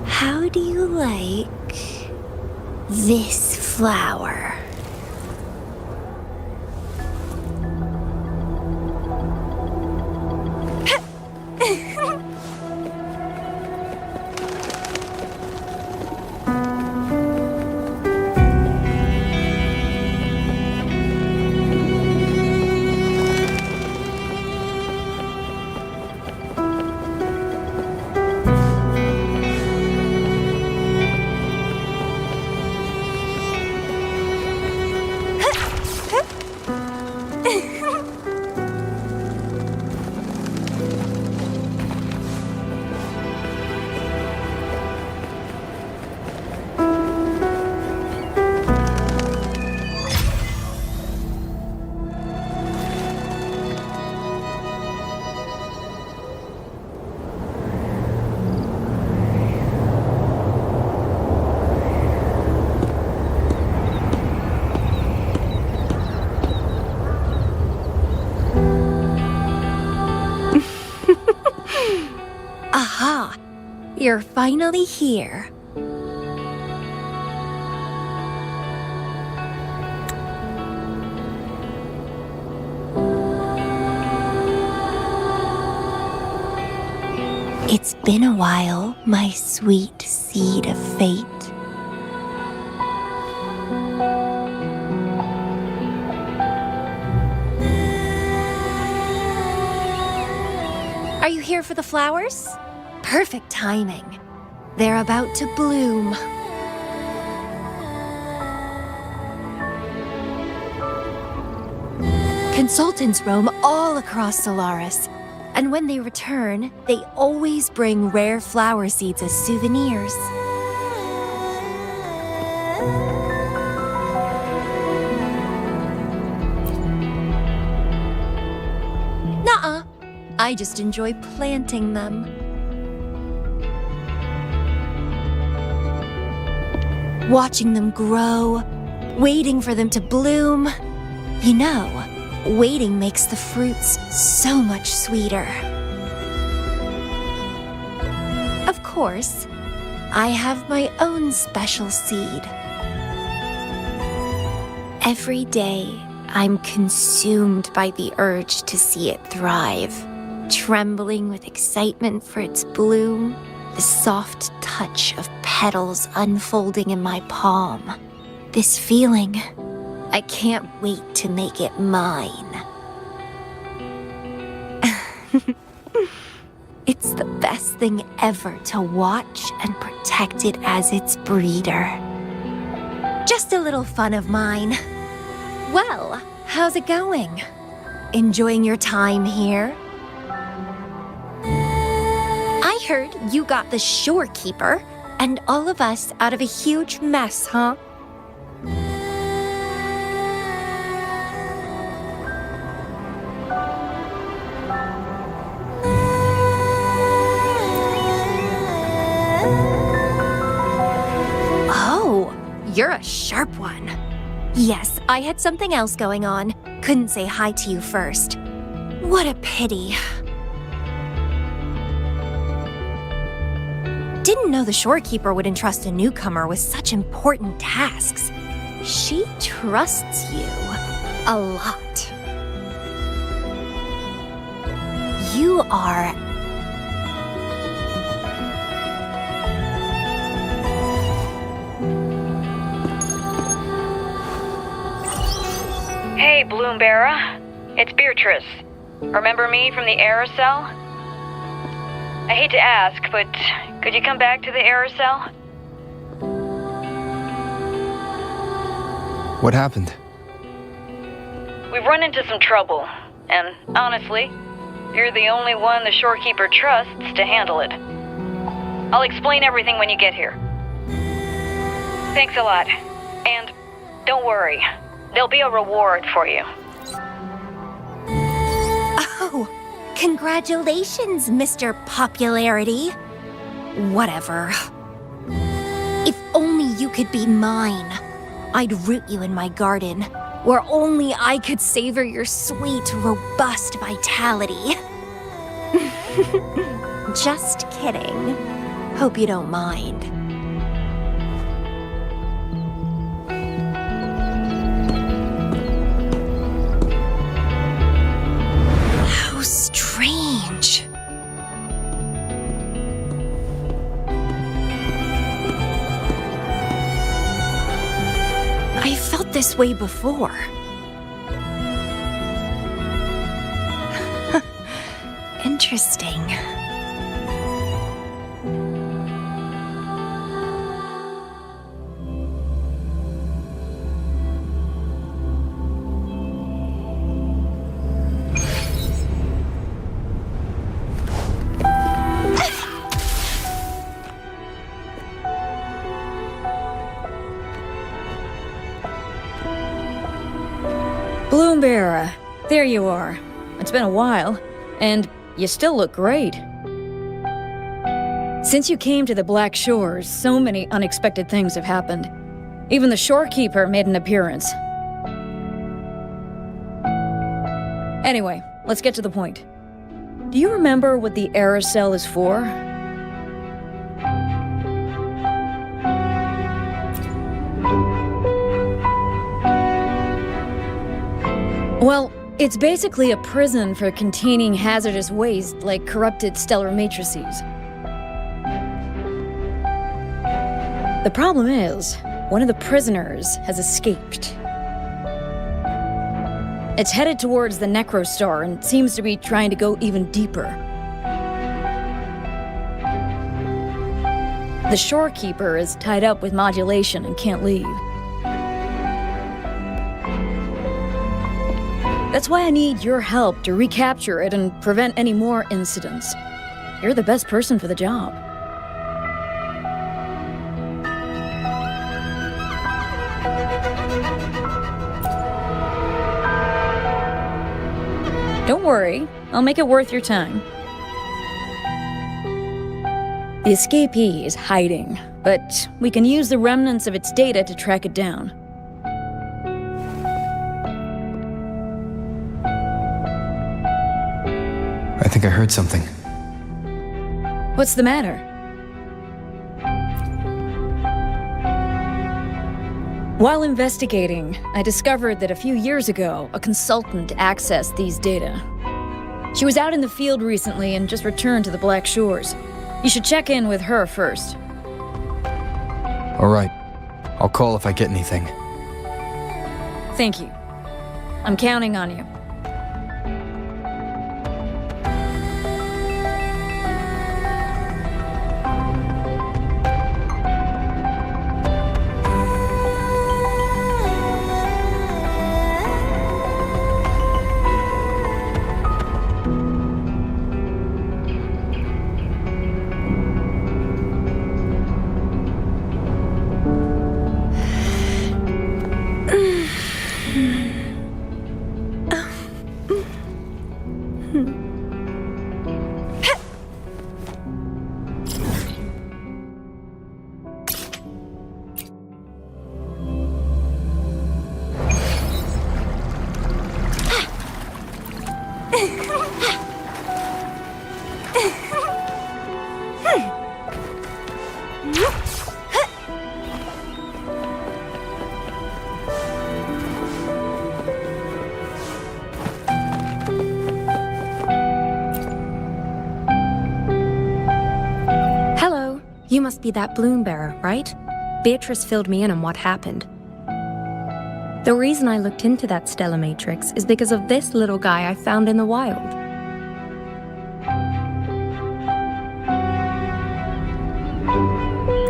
How do you like this flower? Aha! You're finally here. It's been a while, my sweet seed of fate. Are you here for the flowers? Perfect timing. They're about to bloom. Consultants roam all across Solaris, and when they return, they always bring rare flower seeds as souvenirs. Nuh-uh. I just enjoy planting them. Watching them grow, waiting for them to bloom. You know, waiting makes the fruits so much sweeter. Of course, I have my own special seed. Every day, I'm consumed by the urge to see it thrive, trembling with excitement for its bloom, the soft touch of petals unfolding in my palm. This feeling, I can't wait to make it mine. It's the best thing ever to watch and protect it as its breeder. Just a little fun of mine. Well, how's it going? Enjoying your time here? I heard you got the shorekeeper and all of us out of a huge mess, huh? Oh, you're a sharp one. Yes, I had something else going on. Couldn't say hi to you first. What a pity. Didn't know the shorekeeper would entrust a newcomer with such important tasks. She trusts you a lot. You are... Hey, Bloombearer. It's Beatrice. Remember me from the aerosol? I hate to ask, but could you come back to the aerosol? What happened? We've run into some trouble, and honestly, you're the only one the shorekeeper trusts to handle it. I'll explain everything when you get here. Thanks a lot, and don't worry, there'll be a reward for you. Oh, congratulations, Mr. Popularity. Whatever. If only you could be mine. I'd root you in my garden, where only I could savor your sweet, robust vitality. Just kidding. Hope you don't mind. How strange. I felt this way before. Interesting. Bloomberg, there you are. It's been a while, and you still look great. Since you came to the Black Shores, so many unexpected things have happened. Even the shorekeeper made an appearance. Anyway, let's get to the point. Do you remember what the aerosol is for? Well, it's basically a prison for containing hazardous waste like corrupted stellar matrices. The problem is, one of the prisoners has escaped. It's headed towards the Necrostar and seems to be trying to go even deeper. The shorekeeper is tied up with modulation and can't leave. That's why I need your help to recapture it and prevent any more incidents. You're the best person for the job. Don't worry, I'll make it worth your time. The escapee is hiding, but we can use the remnants of its data to track it down. I think I heard something. What's the matter? While investigating, I discovered that a few years ago, a consultant accessed these data. She was out in the field recently and just returned to the Black Shores. You should check in with her first. All right. I'll call if I get anything. Thank you. I'm counting on you. You must be that bloom bearer, right? Beatrice filled me in on what happened. The reason I looked into that stellar matrix is because of this little guy I found in the wild.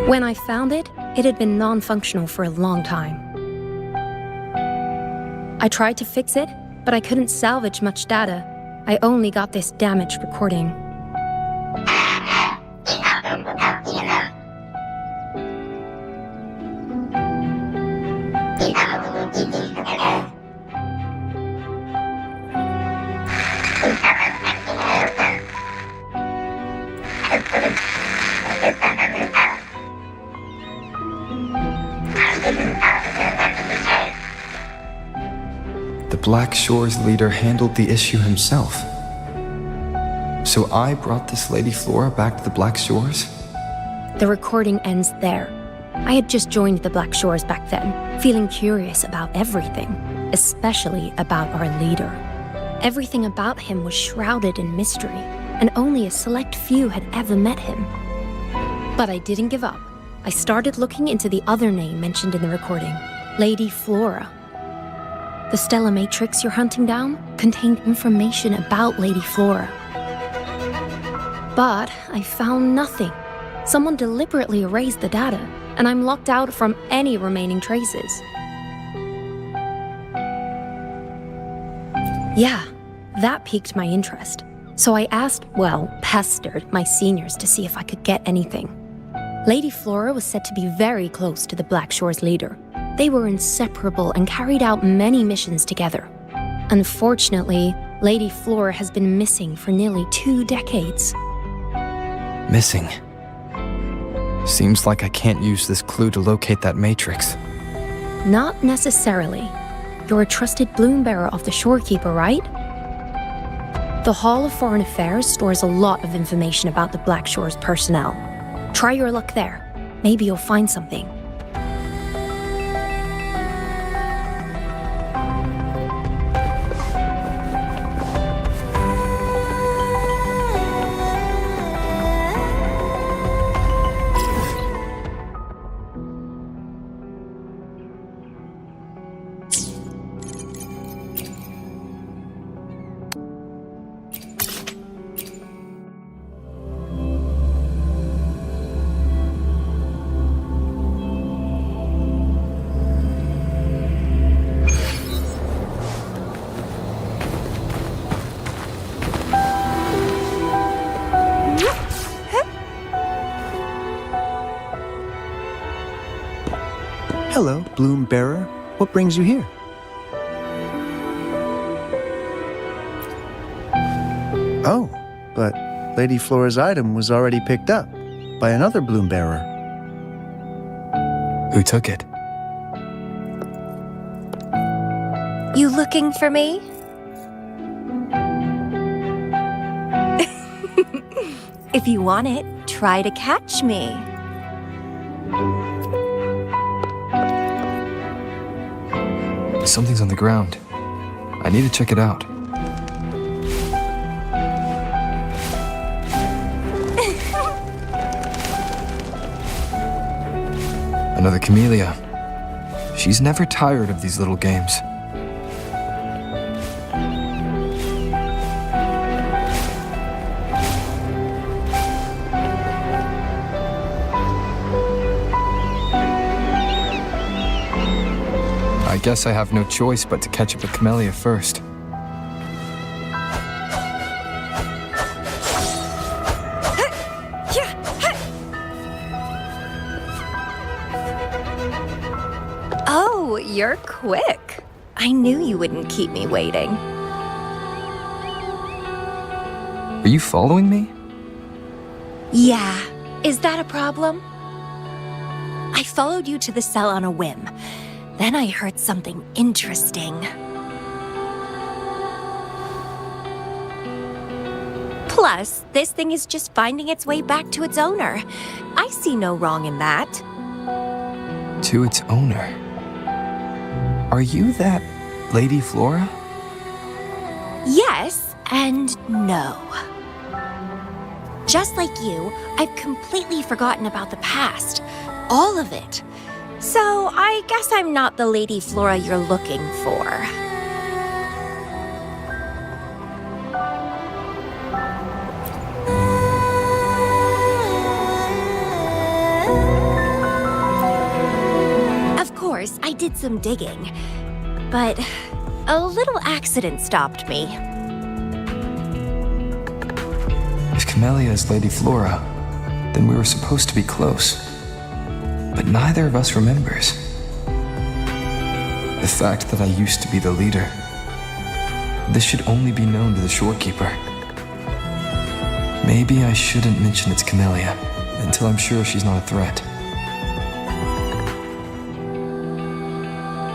When I found it, it had been non-functional for a long time. I tried to fix it, but I couldn't salvage much data. I only got this damaged recording. The Black Shores leader handled the issue himself. So So I brought this Lady Flora back to the Black Shores? The recording ends there. I had just joined the Black Shores back then, feeling curious about everything, especially about our leader. Everything about him was shrouded in mystery, and only a select few had ever met him. But I didn't give up. I started looking into the other name mentioned in the recording, Lady Flora. The Stella Matrix you're hunting down contained information about Lady Flora. But I found nothing. Someone deliberately erased the data, and I'm locked out from any remaining traces. Yeah, that piqued my interest. So I pestered my seniors to see if I could get anything. Lady Flora was said to be very close to the Black Shores leader. They were inseparable and carried out many missions together. Unfortunately, Lady Flora has been missing for nearly 2 decades. Missing. Seems like I can't use this clue to locate that matrix. Not necessarily. You're a trusted bloom bearer of the Shorekeeper, right? The Hall of Foreign Affairs stores a lot of information about the Black Shores personnel. Try your luck there. Maybe you'll find something. Hello, Bloom Bearer. What brings you here? Oh, but Lady Flora's item was already picked up by another Bloom Bearer. Who took it? You looking for me? If you want it, try to catch me. Something's on the ground. I need to check it out. Another Camellya. She's never tired of these little games. I guess I have no choice but to catch up with Camellya first. Oh, you're quick. I knew you wouldn't keep me waiting. Are you following me? Yeah. Is that a problem? I followed you to the cell on a whim. Then I heard something interesting. Plus, this thing is just finding its way back to its owner. I see no wrong in that. To its owner? Are you that Lady Flora? Yes and no. Just like you, I've completely forgotten about the past. All of it. So, I guess I'm not the Lady Flora you're looking for. Of course, I did some digging, but a little accident stopped me. If Camellya is Lady Flora, then we were supposed to be close. But neither of us remembers. The fact that I used to be the leader. This should only be known to the Shorekeeper. Maybe I shouldn't mention it's Camellya until I'm sure she's not a threat.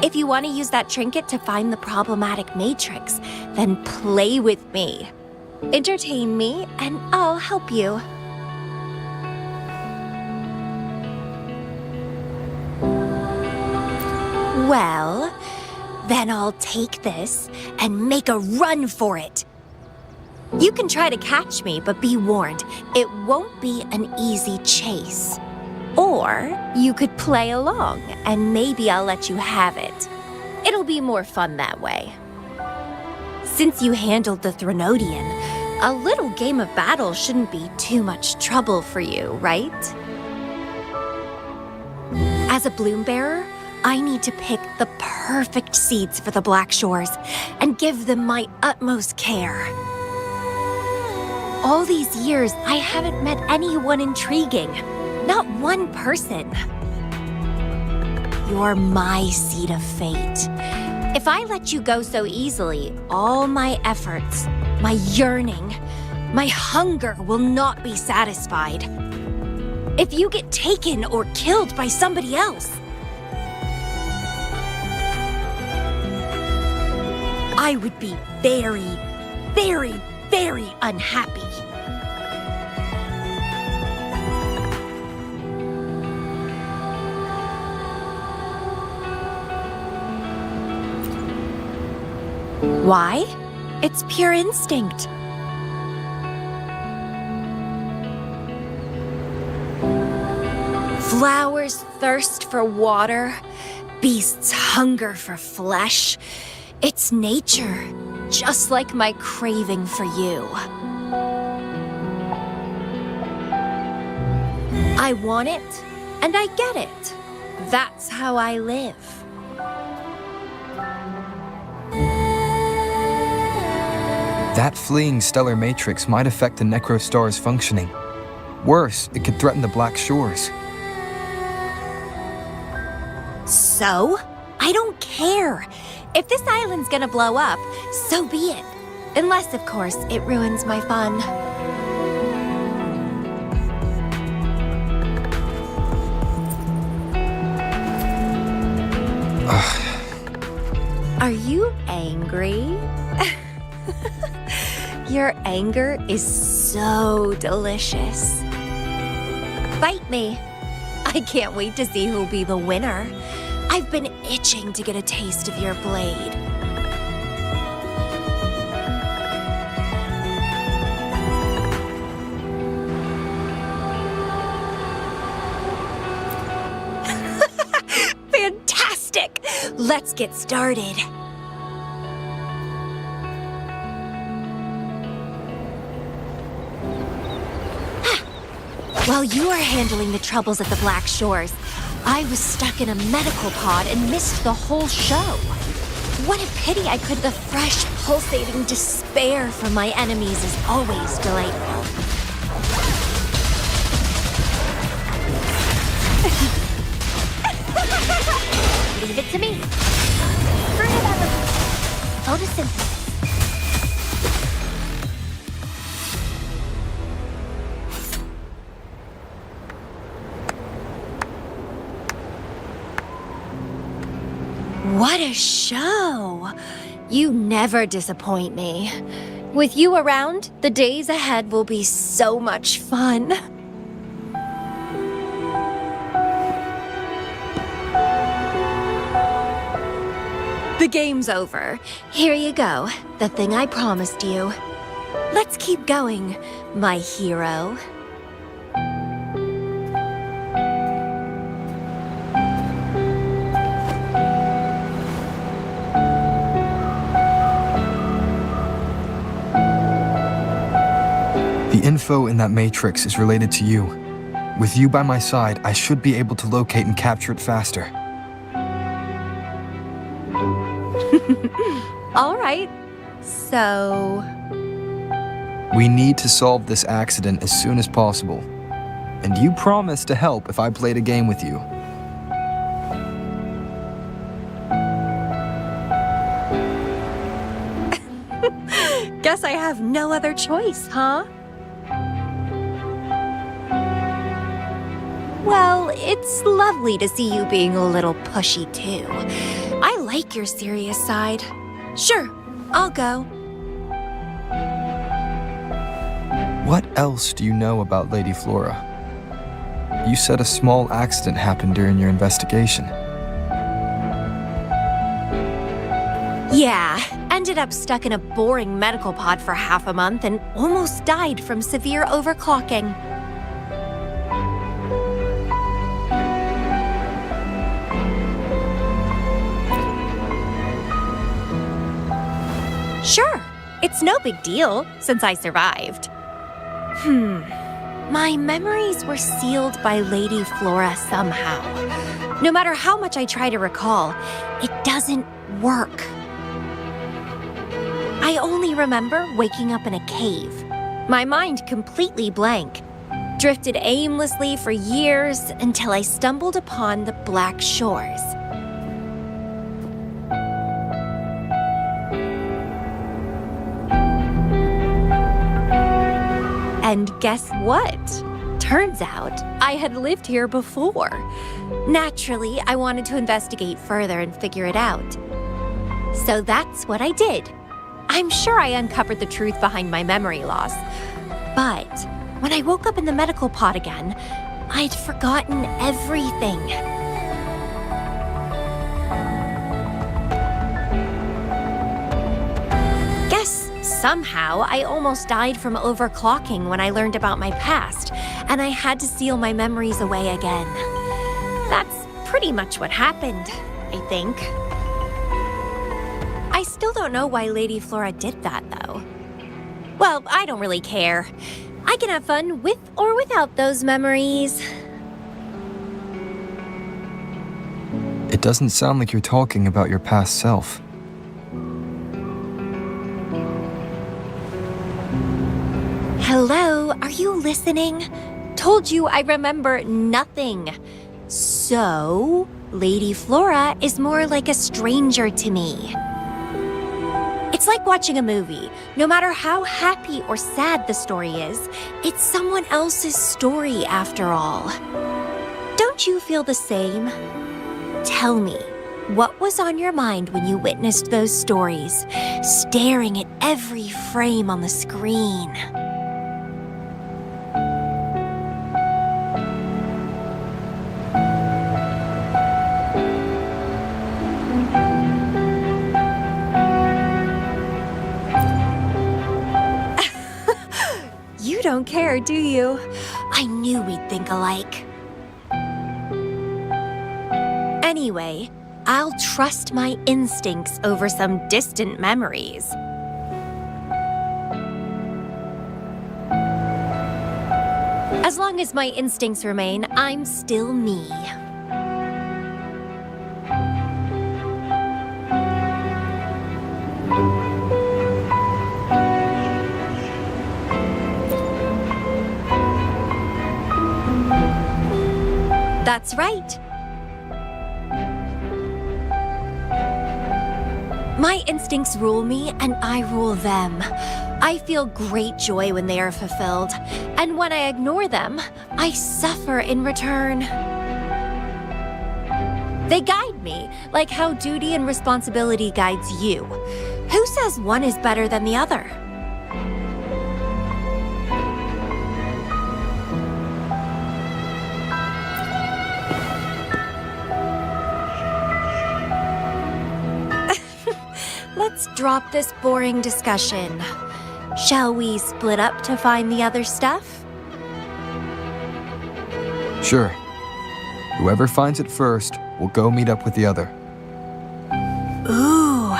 If you want to use that trinket to find the problematic matrix, then play with me. Entertain me, and I'll help you. Well, then I'll take this and make a run for it. You can try to catch me, but be warned, it won't be an easy chase. Or you could play along, and maybe I'll let you have it. It'll be more fun that way. Since you handled the Threnodian, a little game of battle shouldn't be too much trouble for you, right? As a bloom bearer, I need to pick the perfect seeds for the Black Shores and give them my utmost care. All these years, I haven't met anyone intriguing. Not one person. You're my seed of fate. If I let you go so easily, all my efforts, my yearning, my hunger will not be satisfied. If you get taken or killed by somebody else, I would be very, very, very unhappy. Why? It's pure instinct. Flowers thirst for water, beasts hunger for flesh. It's nature, just like my craving for you. I want it, and I get it. That's how I live. That fleeing stellar matrix might affect the Necrostar's functioning. Worse, it could threaten the Black Shores. So? I don't care. If this island's gonna blow up, so be it. Unless, of course, it ruins my fun. Are you angry? Your anger is so delicious. Fight me. I can't wait to see who'll be the winner. I've been itching to get a taste of your blade. Fantastic! Let's get started. While you are handling the troubles at the Black Shores, I was stuck in a medical pod and missed the whole show. What a pity I could. The fresh, pulsating despair from my enemies is always delightful. Leave it to me. Photosynthesis. What a show! You never disappoint me. With you around, the days ahead will be so much fun. The game's over. Here you go, the thing I promised you. Let's keep going, my hero. The info in that matrix is related to you. With you by my side, I should be able to locate and capture it faster. All right, so... We need to solve this accident as soon as possible. And you promised to help if I played a game with you. Guess I have no other choice, huh? Well, it's lovely to see you being a little pushy, too. I like your serious side. Sure, I'll go. What else do you know about Lady Flora? You said a small accident happened during your investigation. Yeah, ended up stuck in a boring medical pod for half a month and almost died from severe overclocking. Sure, it's no big deal since I survived. My memories were sealed by Lady Flora somehow. No matter how much I try to recall, it doesn't work. I only remember waking up in a cave, my mind completely blank, drifted aimlessly for years until I stumbled upon the Black Shores. And guess what? Turns out I had lived here before. Naturally, I wanted to investigate further and figure it out. So that's what I did. I'm sure I uncovered the truth behind my memory loss. But when I woke up in the medical pod again, I'd forgotten everything. Guess somehow I almost died from overclocking when I learned about my past, and I had to seal my memories away again. That's pretty much what happened, I think. I still don't know why Lady Flora did that, though. Well, I don't really care. I can have fun with or without those memories. It doesn't sound like you're talking about your past self. Hello, are you listening? Told you I remember nothing. So, Lady Flora is more like a stranger to me. It's like watching a movie. No matter how happy or sad the story is, it's someone else's story after all. Don't you feel the same? Tell me, what was on your mind when you witnessed those stories, staring at every frame on the screen? You don't care, do you? I knew we'd think alike. Anyway, I'll trust my instincts over some distant memories. As long as my instincts remain, I'm still me. That's right. My instincts rule me, and I rule them. I feel great joy when they are fulfilled, and when I ignore them, I suffer in return. They guide me, like how duty and responsibility guides you. Who says one is better than the other? Let's drop this boring discussion. Shall we split up to find the other stuff? Sure. Whoever finds it first will go meet up with the other. Ooh,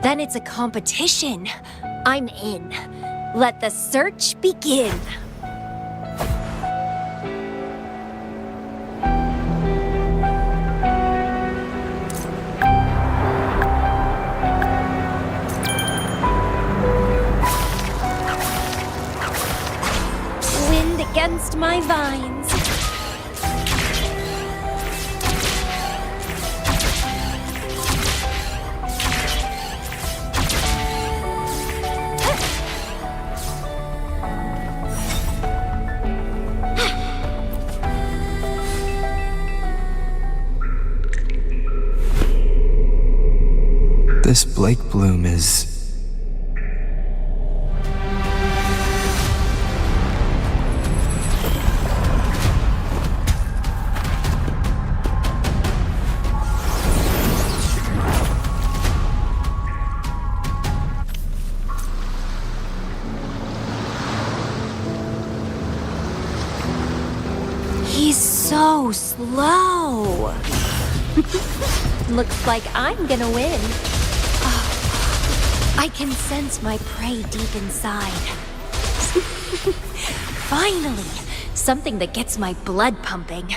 then it's a competition. I'm in. Let the search begin. Wind against my vines. This Blake bloom is... blow. Looks like I'm gonna win. Oh, I can sense my prey deep inside. Finally, something that gets my blood pumping.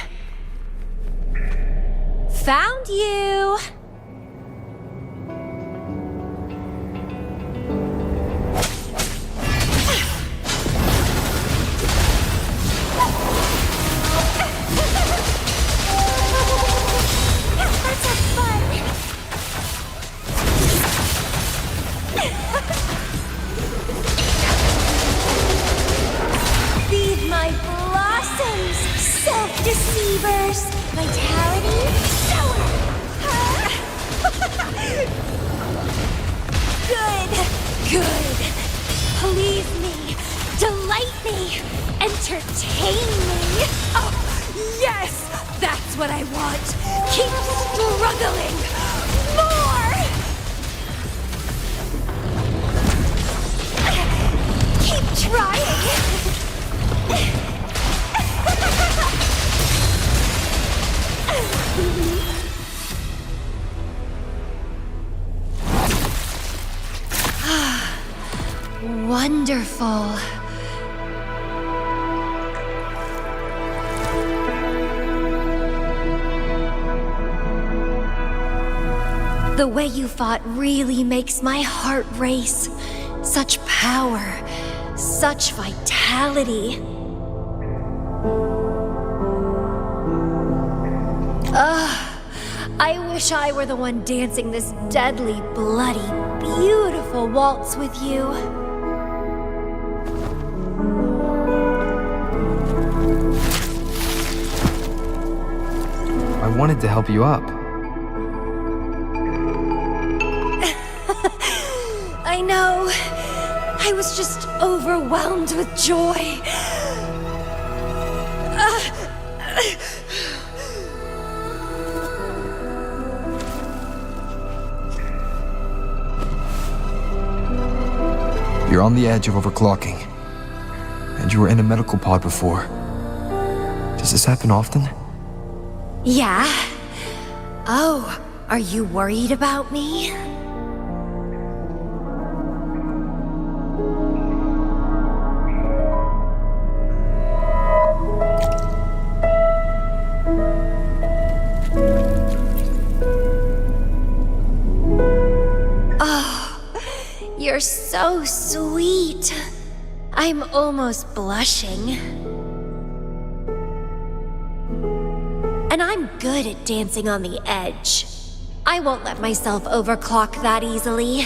Found you! Feed my blossoms, self-deceivers! Vitality, show it! Good. Please me, delight me, entertain me! Oh, yes! That's what I want! Keep struggling! More! Keep trying! Wonderful. The way you fought really makes my heart race. Such power, such vitality. I wish I were the one dancing this deadly, bloody, beautiful waltz with you. I wanted to help you up. I know. I was just overwhelmed with joy. You're on the edge of overclocking. And you were in a medical pod before. Does this happen often? Yeah. Oh, are you worried about me? You're so sweet. I'm almost blushing. And I'm good at dancing on the edge. I won't let myself overclock that easily.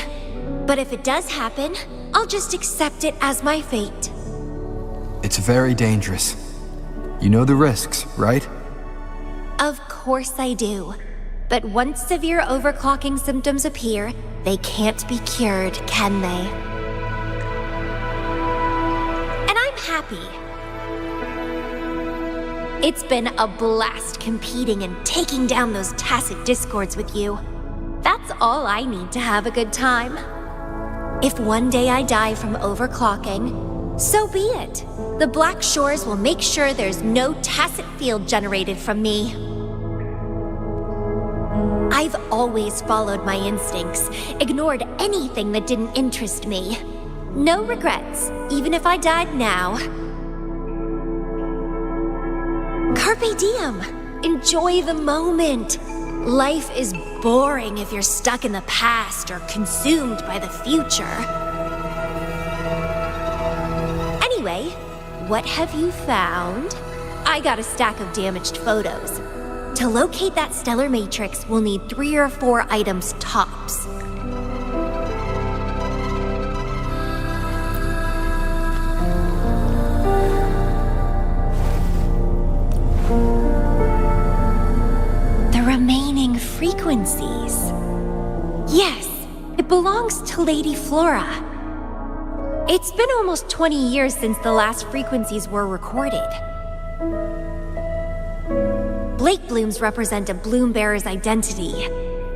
But if it does happen, I'll just accept it as my fate. It's very dangerous. You know the risks, right? Of course I do. But once severe overclocking symptoms appear, they can't be cured, can they? And I'm happy. It's been a blast competing and taking down those tacit discords with you. That's all I need to have a good time. If one day I die from overclocking, so be it. The Black Shores will make sure there's no tacit field generated from me. I've always followed my instincts, ignored anything that didn't interest me. No regrets, even if I died now. Carpe diem. Enjoy the moment. Life is boring if you're stuck in the past or consumed by the future. Anyway, what have you found? I got a stack of damaged photos. To locate that stellar matrix, we'll need 3 or 4 items tops. The remaining frequencies. Yes, it belongs to Lady Flora. It's been almost 20 years since the last frequencies were recorded. Blake blooms represent a bloom bearer's identity.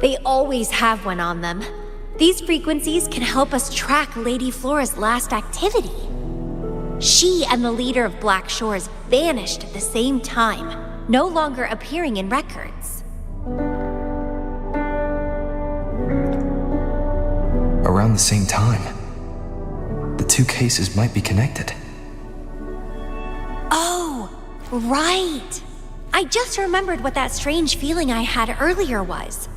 They always have one on them. These frequencies can help us track Lady Flora's last activity. She and the leader of Black Shores vanished at the same time. no longer appearing in records. Around the same time. The two cases might be connected. Oh, right. I just remembered what that strange feeling I had earlier was.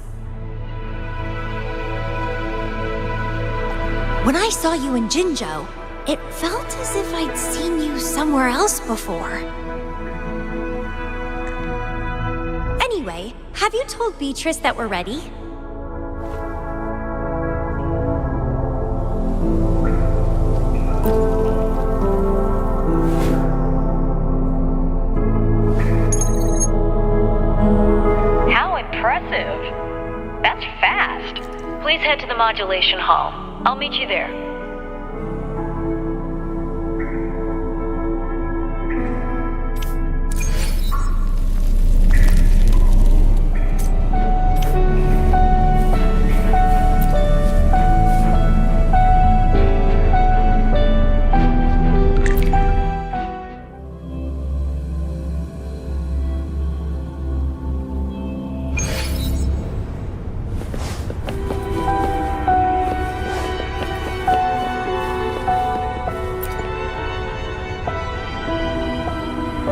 When I saw you in Jinzhou, it felt as if I'd seen you somewhere else before. Anyway, have you told Beatrice that we're ready? How impressive. That's fast. Please head to the modulation hall. I'll meet you there.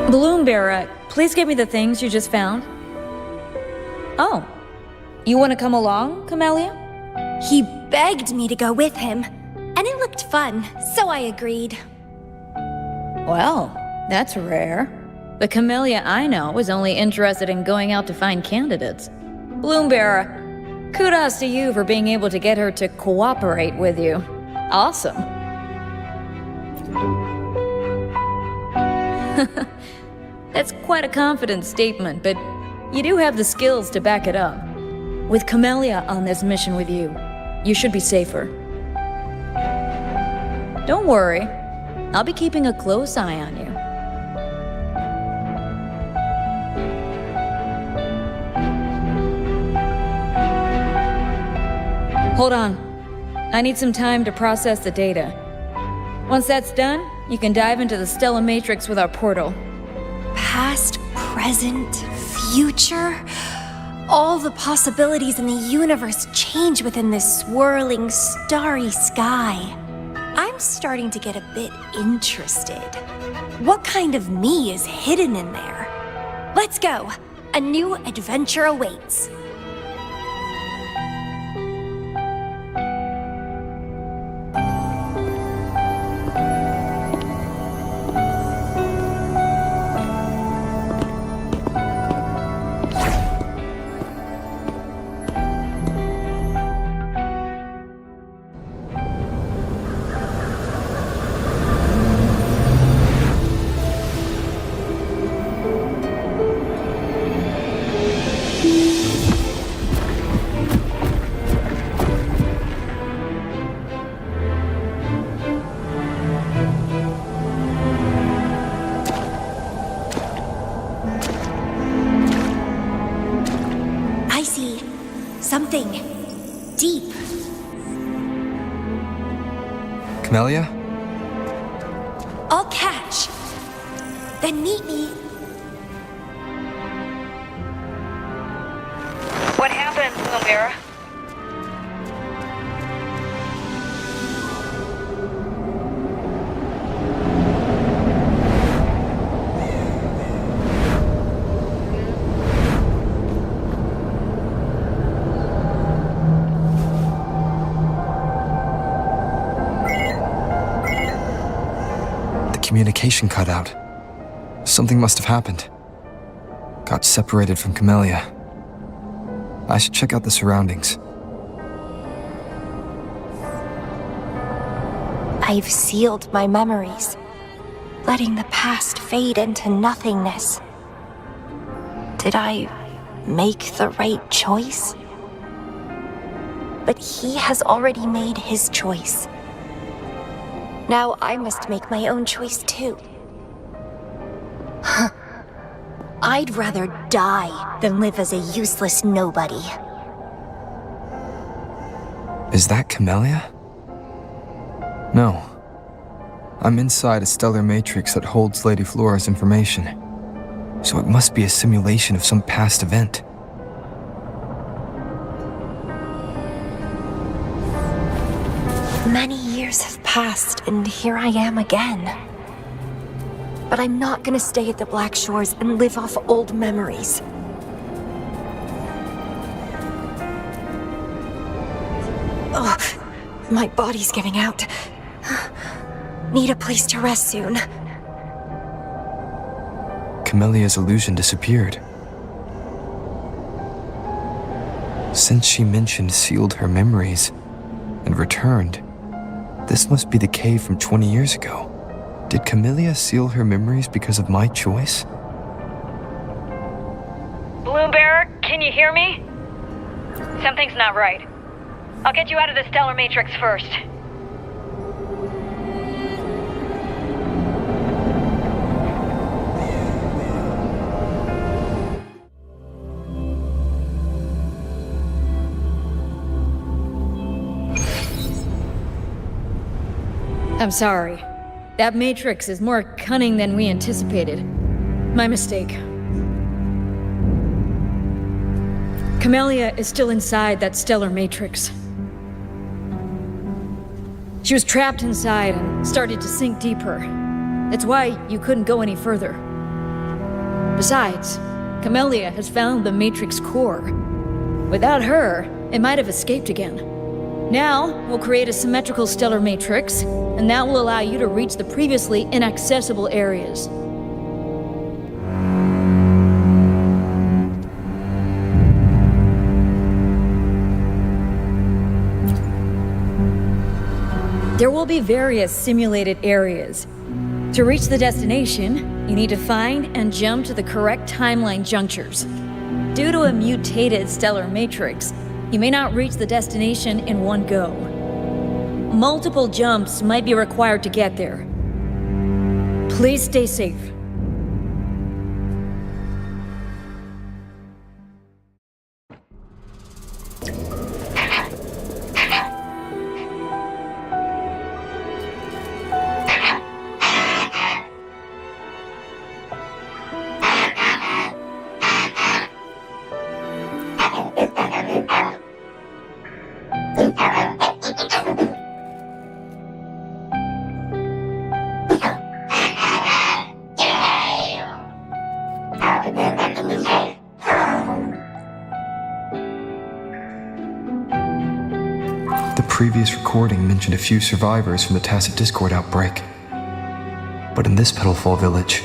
Bloomberg, please give me the things you just found. Oh, you want to come along, Camellya? He begged me to go with him, and it looked fun, so I agreed. Well, that's rare. The Camellya I know is only interested in going out to find candidates. Bloomberg, kudos to you for being able to get her to cooperate with you. Awesome. That's quite a confident statement, but you do have the skills to back it up. With Camellya on this mission with you, you should be safer. Don't worry, I'll be keeping a close eye on you. Hold on. I need some time to process the data. Once that's done, you can dive into the Stellar Matrix with our portal. Past, present, future. All the possibilities in the universe change within this swirling, starry sky. I'm starting to get a bit interested. What kind of me is hidden in there? Let's go. A new adventure awaits. Something deep. Camellya? I'll catch. Then meet me. What happened, Camellya? Communication cut out. Something must have happened. Got separated from Camellya. I should check out the surroundings. I've sealed my memories, letting the past fade into nothingness. Did I make the right choice? But he has already made his choice. Now I must make my own choice too. I'd rather die than live as a useless nobody. Is that Camellya? No. I'm inside a stellar matrix that holds Lady Flora's information. so it must be a simulation of some past event. Many years have passed, and here I am again. But I'm not gonna stay at the Black Shores and live off old memories. Oh, my body's giving out. Need a place to rest soon. Camellya's illusion disappeared. Since she mentioned sealed her memories and returned, this must be the cave from 20 years ago. Did Camellya seal her memories because of my choice? Bloombearer, can you hear me? Something's not right. I'll get you out of the stellar matrix first. I'm sorry. That matrix is more cunning than we anticipated. My mistake. Camellya is still inside that stellar matrix. She was trapped inside and started to sink deeper. That's why you couldn't go any further. Besides, Camellya has found the matrix core. Without her, it might have escaped again. Now, we'll create a symmetrical stellar matrix, and that will allow you to reach the previously inaccessible areas. There will be various simulated areas. To reach the destination, you need to find and jump to the correct timeline junctures. Due to a mutated stellar matrix, you may not reach the destination in one go. Multiple jumps might be required to get there. Please stay safe. The previous recording mentioned a few survivors from the Tacit Discord outbreak. But in this Petalfall village,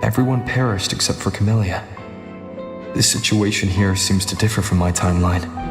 everyone perished except for Camellya. This situation here seems to differ from my timeline.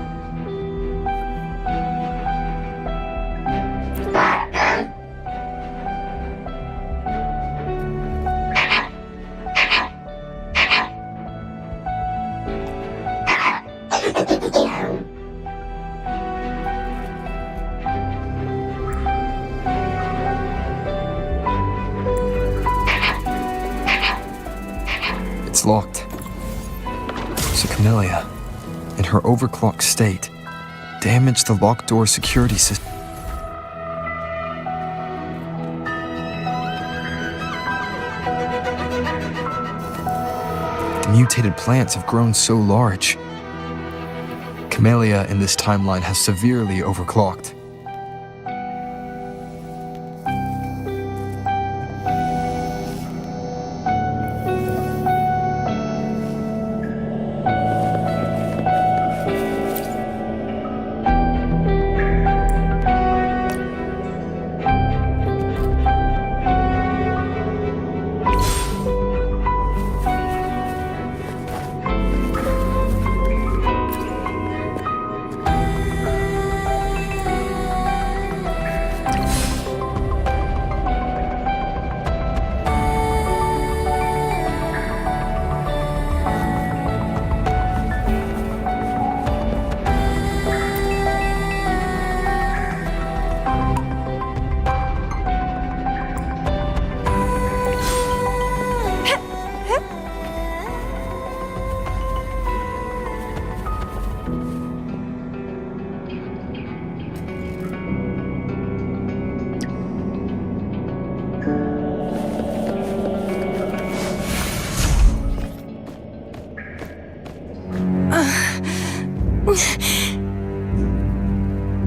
It's locked. So Camellya, in her overclocked state, damaged the locked door security system. The mutated plants have grown so large. Camellya in this timeline has severely overclocked.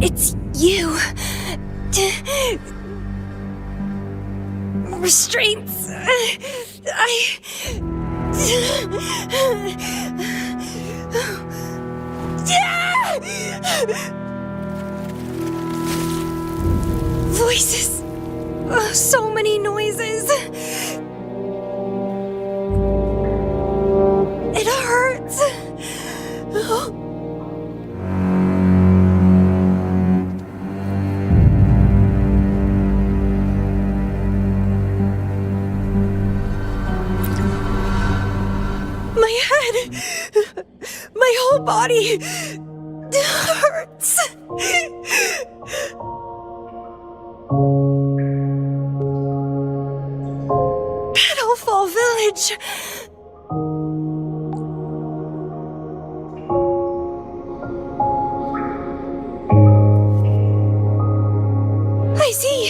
It's you. Restraints. Voices. So many noises. It hurts. My head. My whole body hurts. Petalfall Village. I see.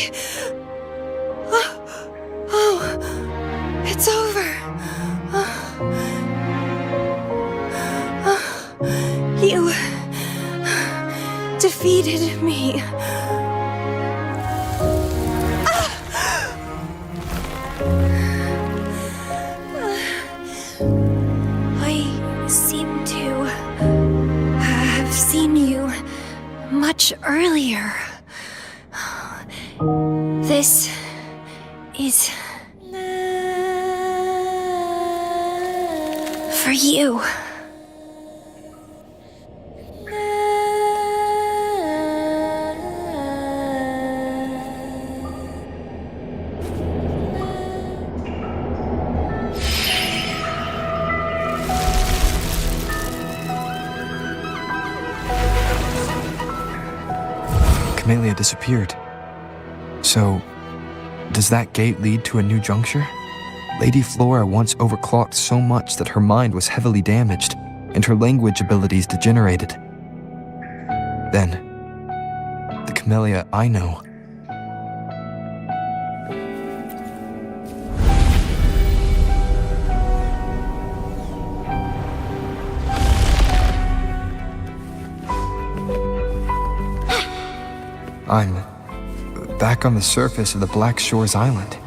Oh, it's over. You defeated me. I seem to have seen you much earlier. This is for you. Camellya disappeared. So, does that gate lead to a new juncture? Lady Flora once overclocked so much that her mind was heavily damaged, and her language abilities degenerated. Then, the Camellya I know. I'm back on the surface of the Black Shores Island.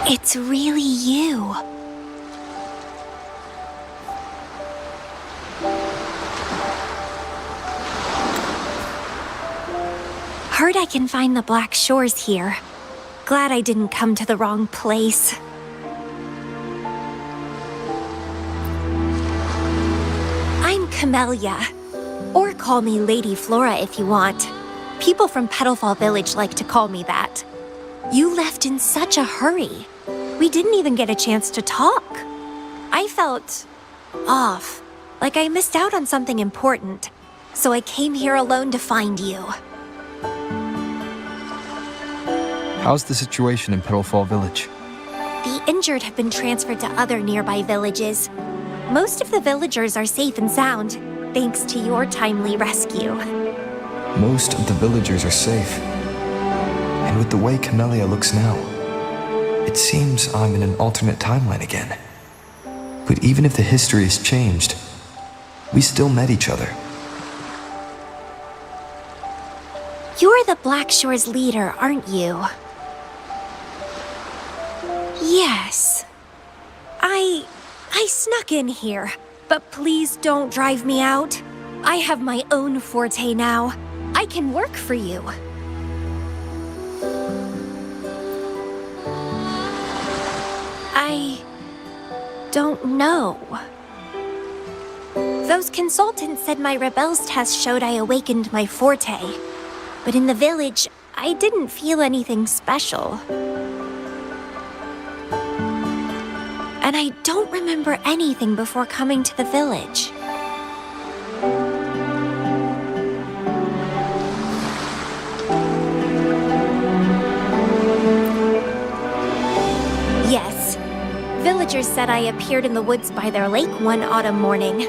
It's really you. Heard I can find the Black Shores here. Glad I didn't come to the wrong place. I'm Camellya. Or call me Lady Flora if you want. People from Petalfall Village like to call me that. You left in such a hurry. We didn't even get a chance to talk. I felt off, like I missed out on something important. So I came here alone to find you. How's the situation in Petalfall Village? The injured have been transferred to other nearby villages. Most of the villagers are safe and sound, thanks to your timely rescue. Most of the villagers are safe. And with the way Camellya looks now, it seems I'm in an alternate timeline again. But even if the history has changed, we still met each other. You're the Black Shores leader, aren't you? Yes. I snuck in here, but please don't drive me out. I have my own forte now. I can work for you. I don't know. Those consultants said my rebels test showed I awakened my forte. But in the village, I didn't feel anything special. And I don't remember anything before coming to the village. Yes, villagers said I appeared in the woods by their lake one autumn morning.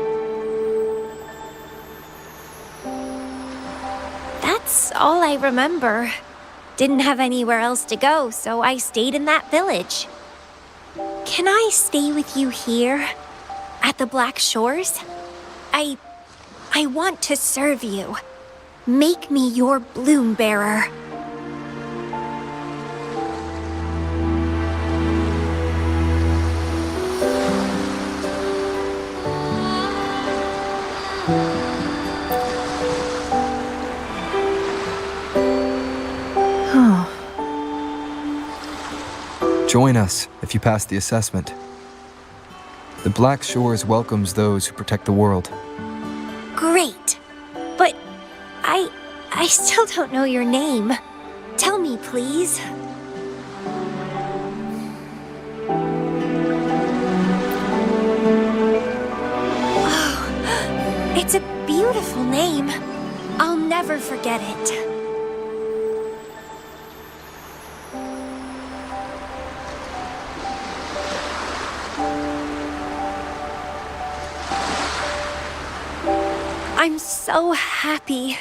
That's all I remember. Didn't have anywhere else to go, so I stayed in that village. Can I stay with you here, at the Black Shores? I want to serve you. Make me your bloom bearer. Join us if you pass the assessment. The Black Shores welcomes those who protect the world. Great. But I still don't know your name. Tell me, please. Oh, it's a beautiful name. I'll never forget it. I'm so happy,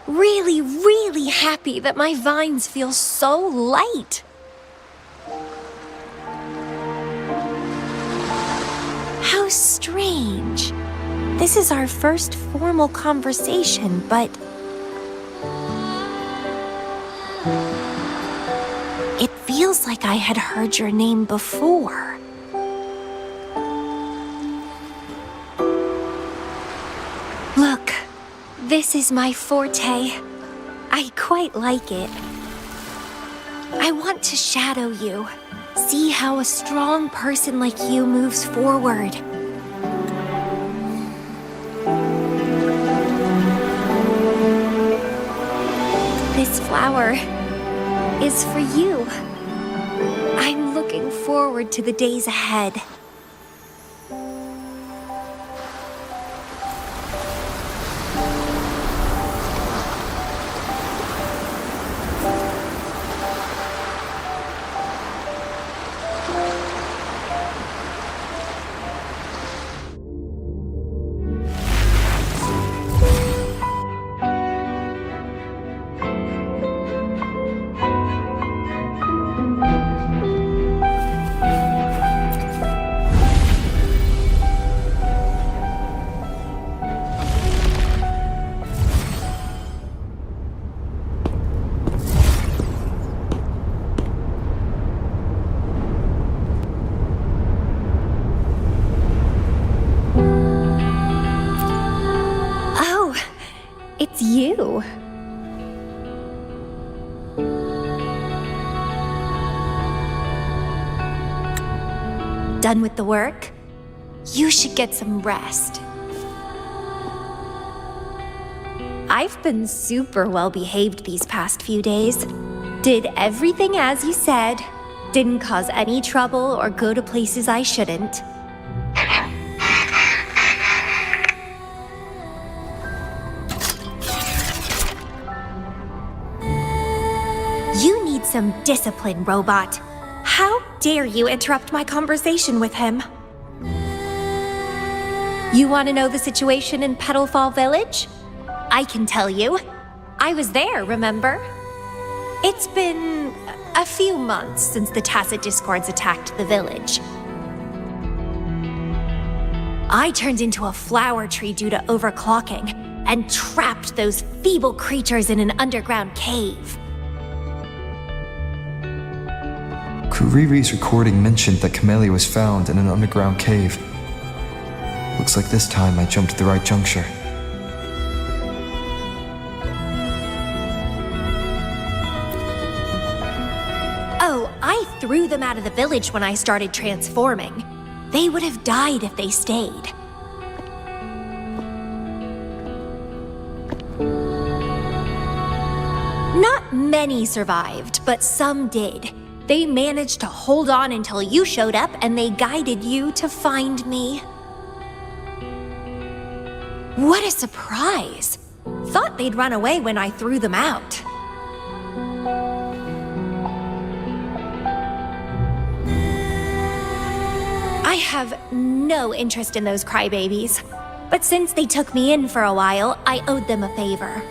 really, really happy that my vines feel so light. How strange. This is our first formal conversation, but it feels like I had heard your name before. Look, this is my forte. I quite like it. I want to shadow you, see how a strong person like you moves forward. This flower is for you. I'm looking forward to the days ahead. It's you. Done with the work? You should get some rest. I've been super well behaved these past few days. Did everything as you said. Didn't cause any trouble or go to places I shouldn't. You need some discipline, robot. How dare you interrupt my conversation with him? You want to know the situation in Petalfall Village? I can tell you. I was there, remember? It's been a few months since the Tacit Discords attacked the village. I turned into a flower tree due to overclocking and trapped those feeble creatures in an underground cave. Kuriri's recording mentioned that Camellya was found in an underground cave. Looks like this time I jumped at the right juncture. Oh, I threw them out of the village when I started transforming. They would have died if they stayed. many survived, but some did. They managed to hold on until you showed up and they guided you to find me. What a surprise! Thought they'd run away when I threw them out. I have no interest in those crybabies, but since they took me in for a while, I owed them a favor.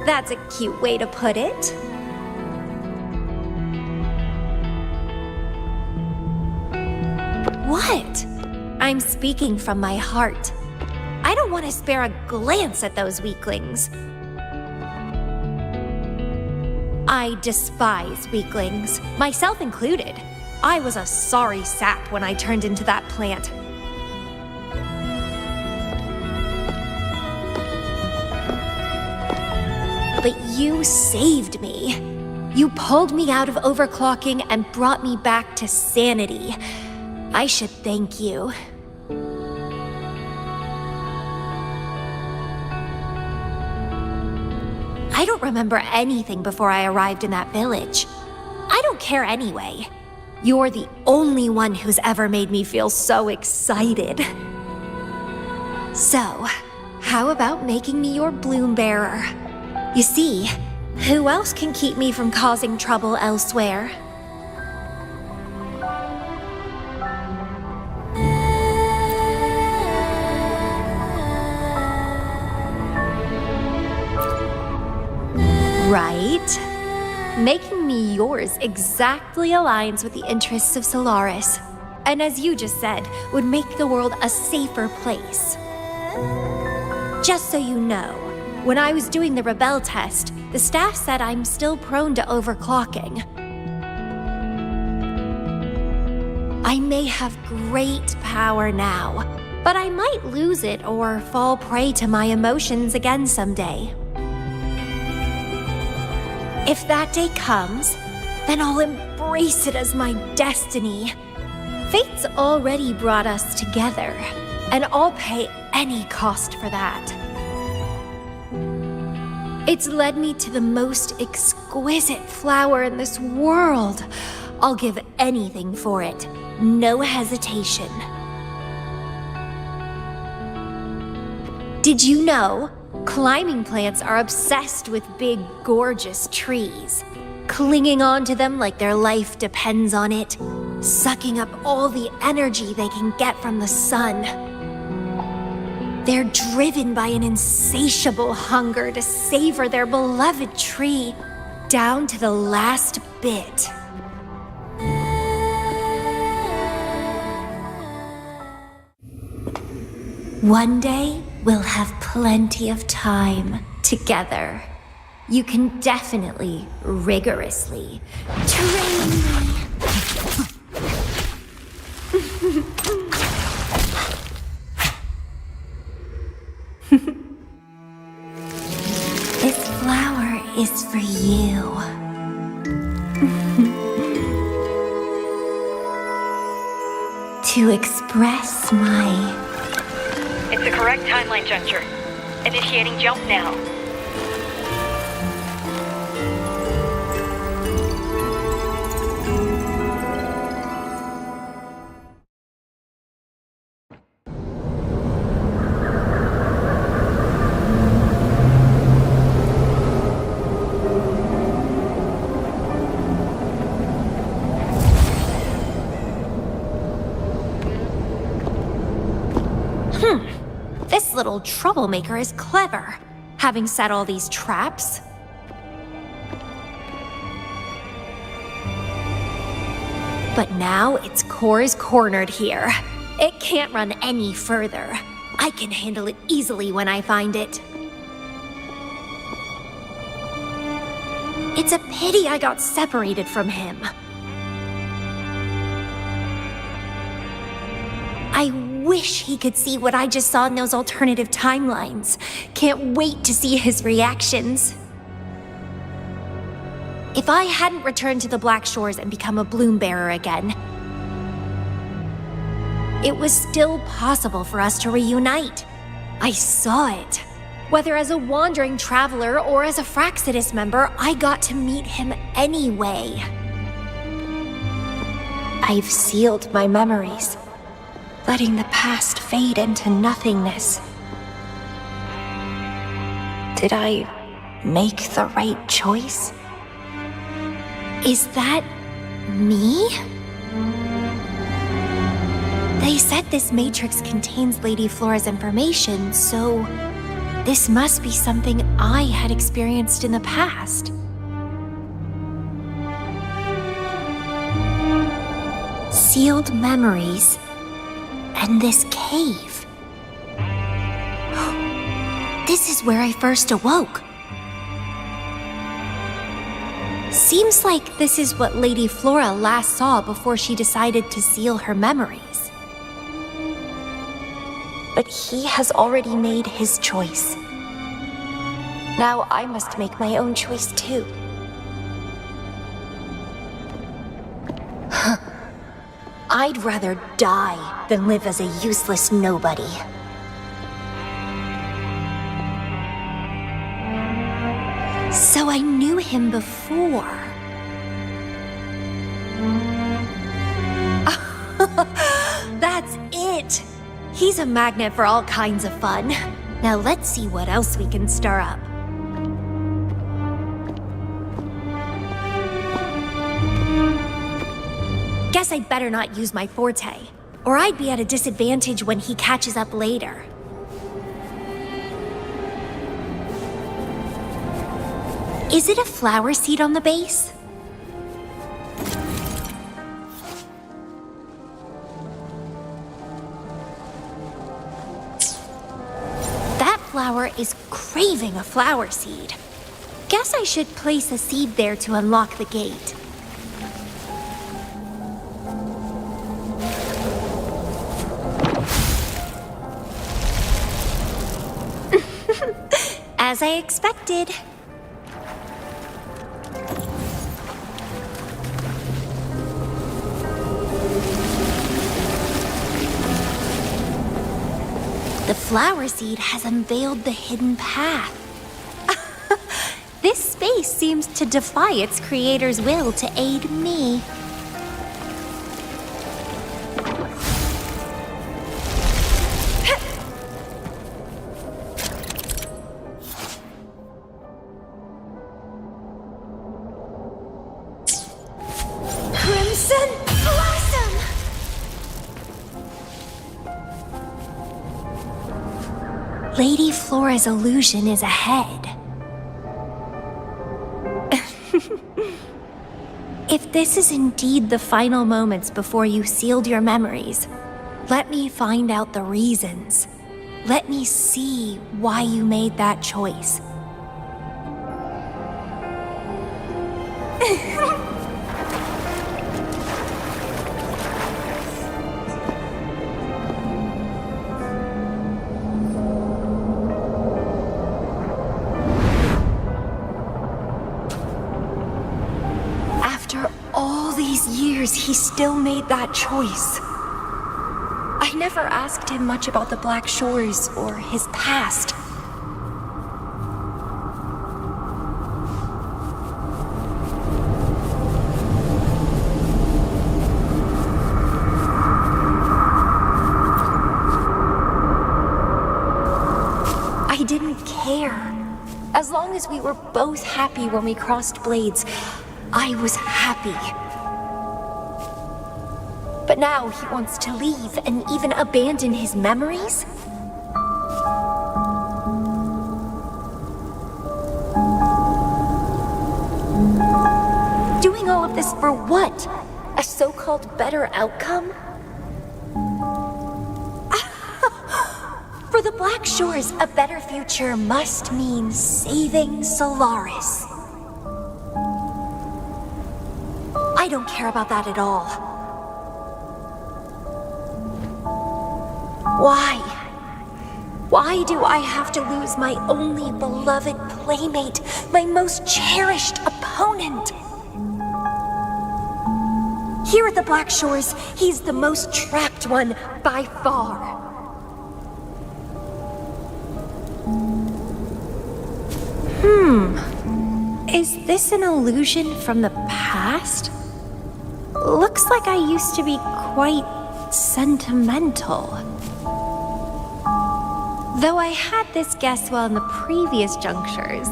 That's a cute way to put it. What? I'm speaking from my heart. I don't want to spare a glance at those weaklings. I despise weaklings, myself included. I was a sorry sap when I turned into that plant. But you saved me. You pulled me out of overclocking and brought me back to sanity. I should thank you. I don't remember anything before I arrived in that village. I don't care anyway. You're the only one who's ever made me feel so excited. So, how about making me your bloom bearer? You see, who else can keep me from causing trouble elsewhere? Right? Making me yours exactly aligns with the interests of Solaris. And as you just said, would make the world a safer place. Just so you know, when I was doing the Rebel test, the staff said I'm still prone to overclocking. I may have great power now, but I might lose it or fall prey to my emotions again someday. If that day comes, then I'll embrace it as my destiny. Fate's already brought us together, and I'll pay any cost for that. It's led me to the most exquisite flower in this world. I'll give anything for it, no hesitation. Did you know? Climbing plants are obsessed with big, gorgeous trees, clinging onto them like their life depends on it, sucking up all the energy they can get from the sun. They're driven by an insatiable hunger to savor their beloved tree down to the last bit. One day, we'll have plenty of time together. You can definitely, rigorously train me. This flower is for you. To express my... It's the correct timeline juncture. Initiating jump now. This little troublemaker is clever, having set all these traps. But now its core is cornered here. It can't run any further. I can handle it easily when I find it. It's a pity I got separated from him. I wish he could see what I just saw in those alternative timelines. Can't wait to see his reactions. If I hadn't returned to the Black Shores and become a bloom bearer again, it was still possible for us to reunite. I saw it. Whether as a wandering traveler or as a Fraxidus member, I got to meet him anyway. I've sealed my memories, letting the past fade into nothingness. Did I make the right choice? Is that me? They said this matrix contains Lady Flora's information, so this must be something I had experienced in the past. Sealed memories and this cave. This is where I first awoke. Seems like this is what Lady Flora last saw before she decided to seal her memories. But he has already made his choice. Now I must make my own choice too. I'd rather die than live as a useless nobody. So I knew him before. That's it! He's a magnet for all kinds of fun. Now let's see what else we can stir up. Guess I'd better not use my forte, or I'd be at a disadvantage when he catches up later. Is it a flower seed on the base? That flower is craving a flower seed. Guess I should place a seed there to unlock the gate. As I expected. The flower seed has unveiled the hidden path. This space seems to defy its creator's will to aid me. Crimson Blossom! Lady Flora's illusion is ahead. If this is indeed the final moments before you sealed your memories, let me find out the reasons. Let me see why you made that choice. After all these years, he still made that choice. I never asked him much about the Black Shores or his past. I didn't care. As long as we were both happy when we crossed blades, I was happy. But now he wants to leave and even abandon his memories? Doing all of this for what? A so-called better outcome? For the Black Shores, a better future must mean saving Solaris. I don't care about that at all. Why? Why do I have to lose my only beloved playmate, my most cherished opponent? Here at the Black Shores, he's the most trapped one by far. Is this an illusion from the past? Looks like I used to be quite sentimental. Though I had this guess while in the previous junctures,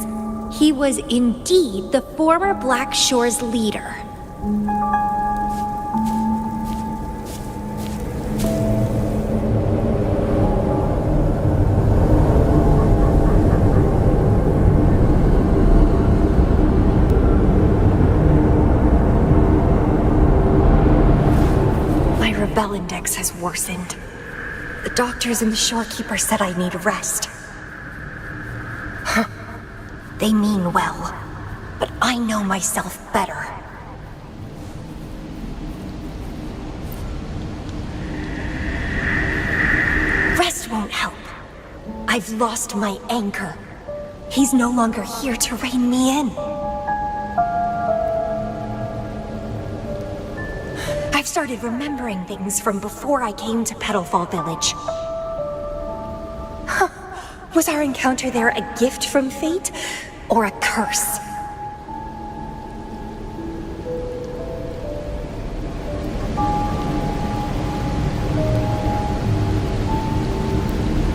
he was indeed the former Black Shores leader. My rebel index has worsened. The doctors and the shorekeeper said I need rest. Huh. They mean well, but I know myself better. Rest won't help. I've lost my anchor. He's no longer here to rein me in. I've started remembering things from before I came to Petalfall Village. Huh. Was our encounter there a gift from fate, or a curse?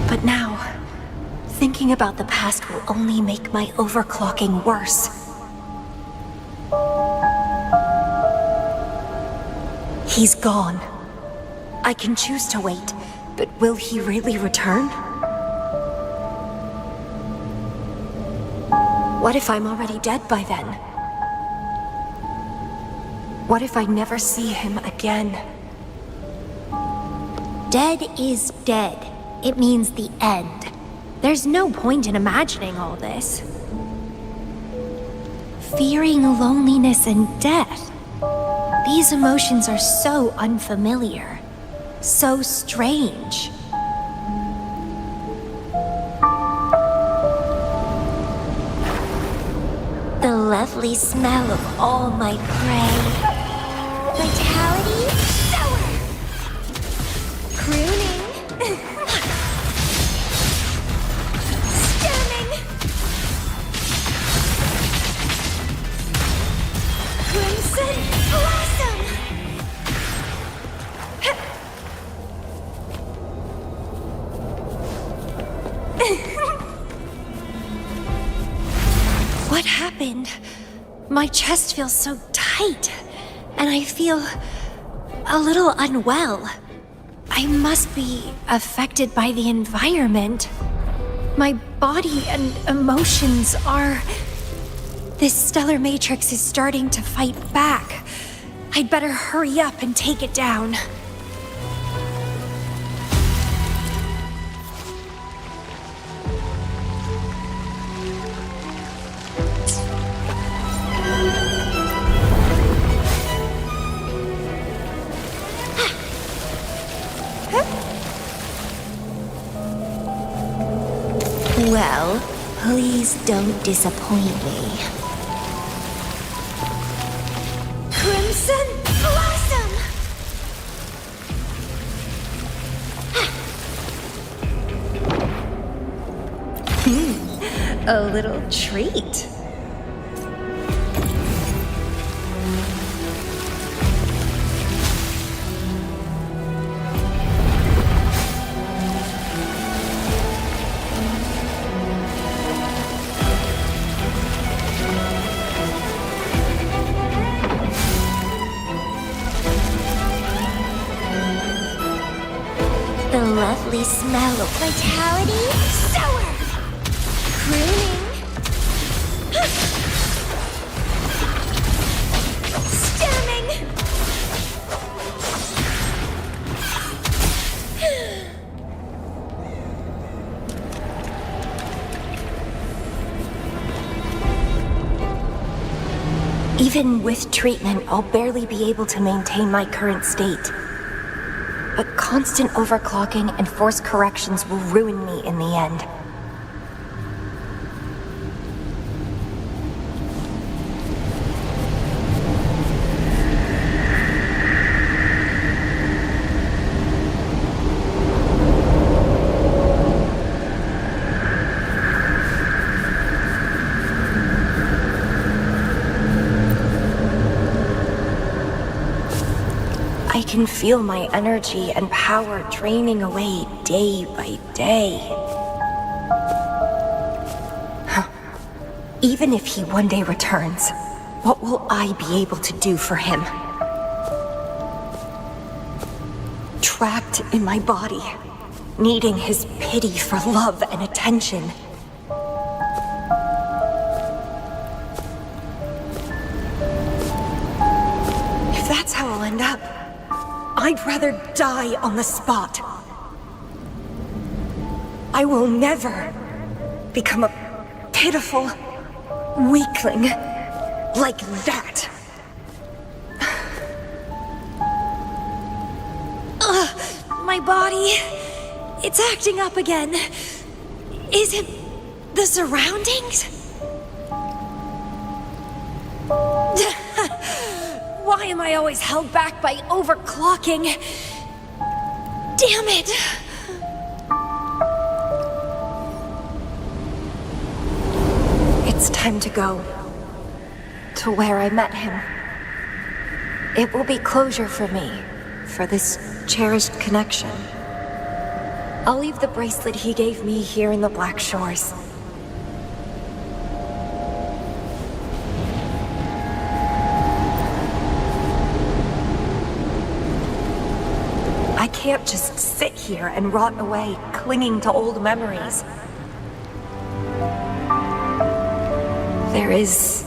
But now, thinking about the past will only make my overclocking worse. He's gone. I can choose to wait, but will he really return? What if I'm already dead by then? What if I never see him again? Dead is dead. It means the end. There's no point in imagining all this. Fearing loneliness and death. These emotions are so unfamiliar, so strange. The lovely smell of all my prey. Vitality, sour! Crooning. Stemming. Crimson blossom. What happened? My chest feels so tight, and I feel a little unwell. I must be affected by the environment. My body and emotions are... This stellar matrix is starting to fight back. I'd better hurry up and take it down. Well, please don't disappoint me. Crimson Blossom! A little treat. The lovely smell of vitality, sour, crooning, stemming. Even with treatment, I'll barely be able to maintain my current state. But constant overclocking and forced corrections will ruin me in the end. I can feel my energy and power draining away day by day. Even if he one day returns, what will I be able to do for him? Trapped in my body, needing his pity for love and attention. If that's how I'll end up, I'd rather die on the spot. I will never become a pitiful weakling like that. My body, it's acting up again. Is it the surroundings? Why am I always held back by overclocking? Damn it! It's time to go. To where I met him. It will be closure for me, for this cherished connection. I'll leave the bracelet he gave me here in the Black Shores. I can't just sit here and rot away, clinging to old memories. There is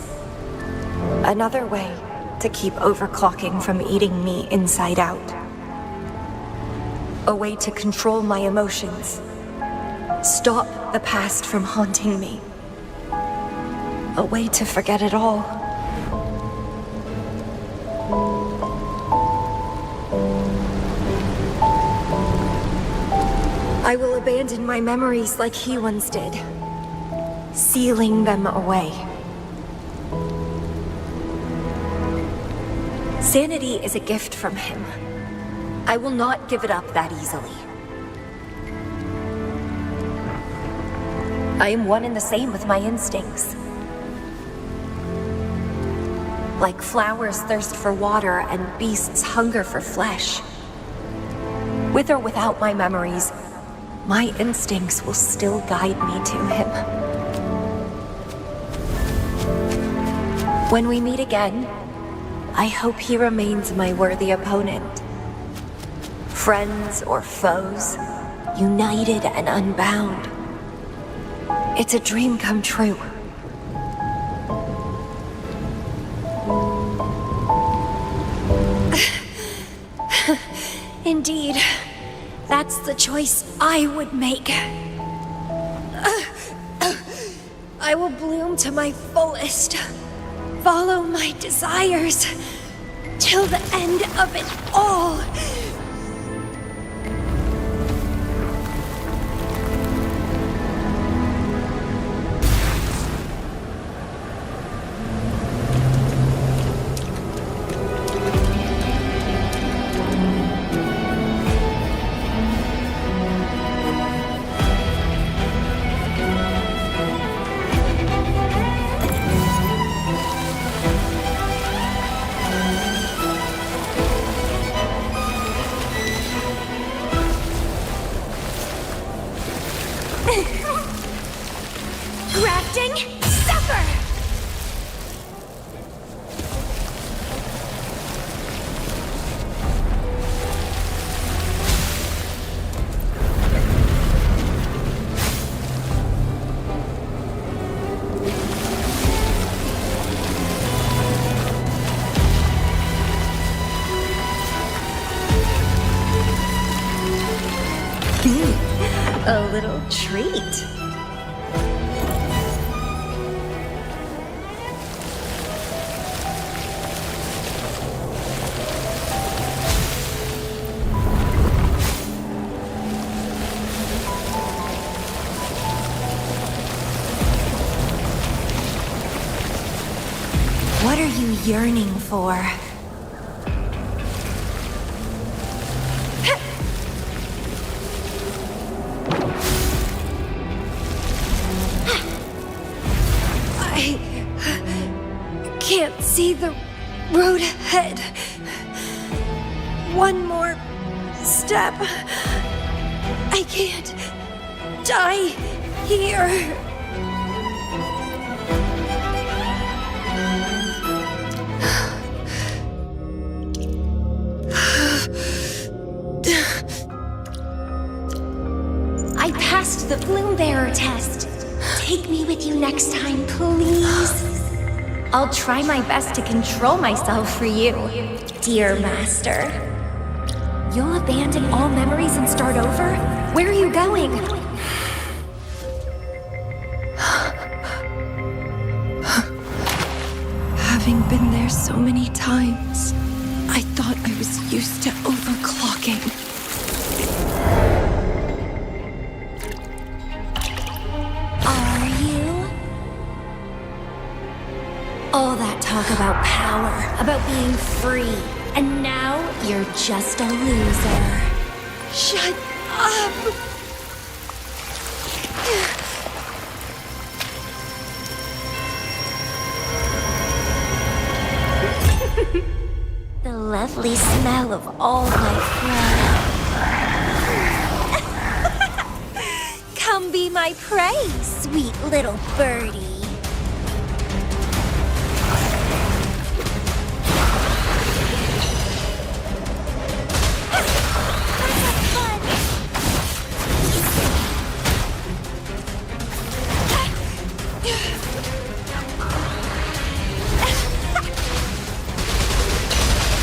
another way to keep overclocking from eating me inside out. A way to control my emotions. Stop the past from haunting me. A way to forget it all. I will abandon my memories like he once did, sealing them away. Sanity is a gift from him. I will not give it up that easily. I am one and the same with my instincts. Like flowers thirst for water and beasts hunger for flesh. With or without my memories, my instincts will still guide me to him. When we meet again, I hope he remains my worthy opponent. Friends or foes, united and unbound. It's a dream come true. Indeed, that's the choice I would make. I will bloom to my fullest. Follow my desires till the end of it all. Grafting, suffer! A little treat. What are you yearning for? I can't see the road ahead. one more step. I can't die here. I passed the Bloom Bearer test. Take me with you next time, please. I'll try my best to control myself for you, dear master. You'll abandon all memories and start over? Where are you going? Having been there so many times, I thought I was used to overclocking. Are you? All that talk about power, about being free, and now you're just a loser. Shut up! The lovely smell of all my fur. Come be my prey, sweet little birdie.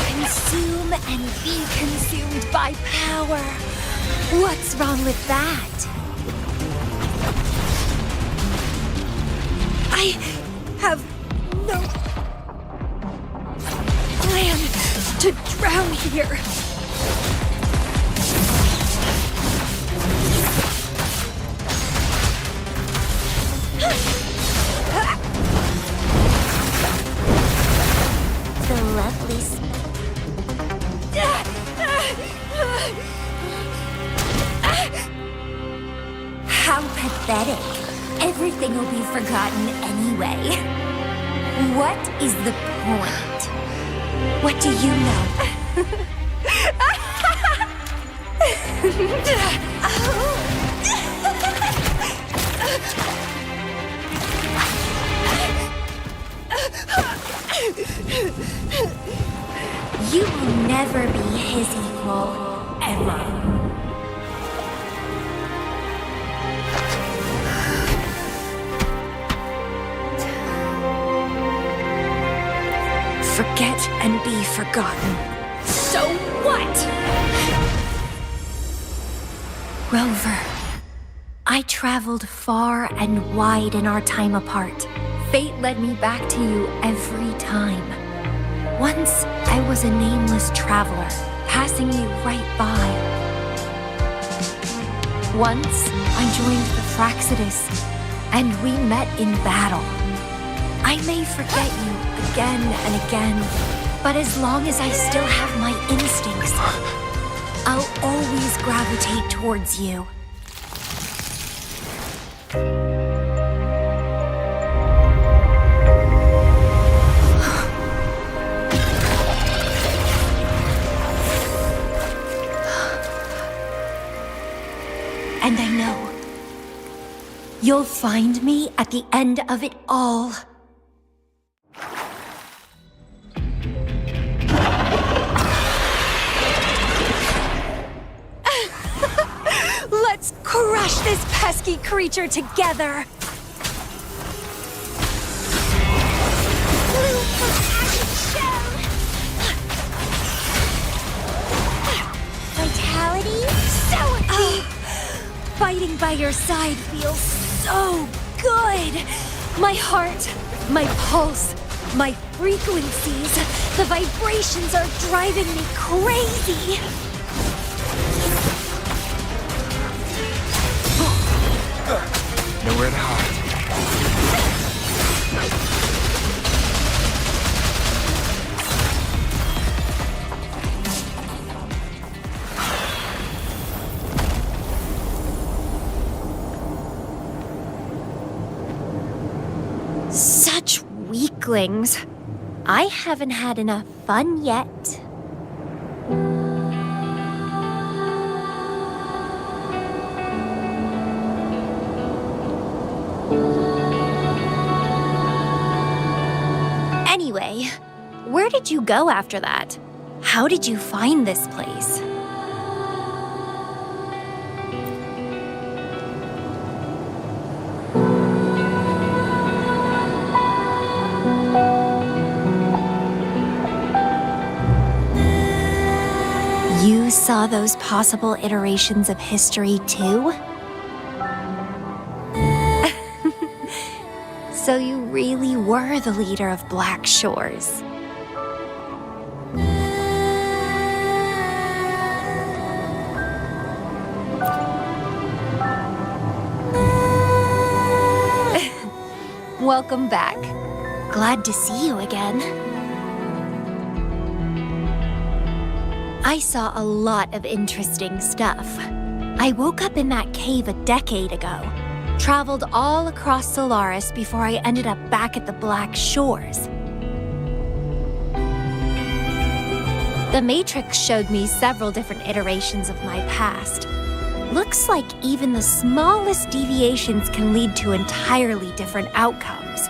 Consume and be consumed by power. What's wrong with that? I have no plan to drown here. The lovely How pathetic. Everything will be forgotten anyway. What is the point? What do you know? You will never be his equal, ever. Forget and be forgotten. So what? Rover, I traveled far and wide in our time apart. Fate led me back to you every time. Once, I was a nameless traveler, passing you right by. Once, I joined the Fraxidus, and we met in battle. I may forget you again and again, but as long as I still have my instincts, I'll always gravitate towards you. And I know you'll find me at the end of it all. Let's crush this pesky creature together! Vitality? So deep! Fighting by your side feels so good! My heart, my pulse, my frequencies, the vibrations are driving me crazy! Nowhere to hide. Such weaklings. I haven't had enough fun yet. where did you go after that? How did you find this place? You saw those possible iterations of history too? So you really were the leader of Black Shores. Welcome back. Glad to see you again. I saw a lot of interesting stuff. I woke up in that cave a decade ago, traveled all across Solaris before I ended up back at the Black Shores. The Matrix showed me several different iterations of my past. Looks like even the smallest deviations can lead to entirely different outcomes.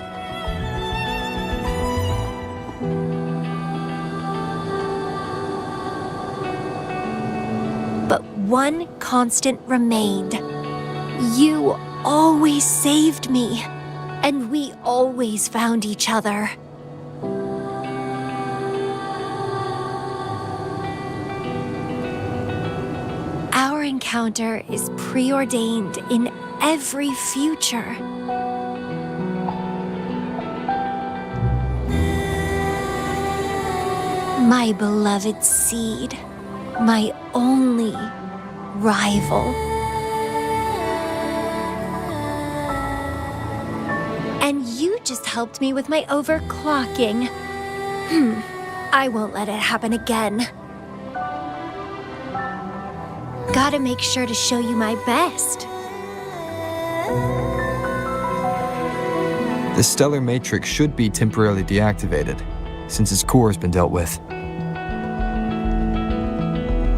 But one constant remained. You always saved me, and we always found each other. Our encounter is preordained in every future. My beloved seed, my only rival. And you just helped me with my overclocking. I won't let it happen again. Gotta make sure to show you my best. The stellar matrix should be temporarily deactivated, since its core has been dealt with.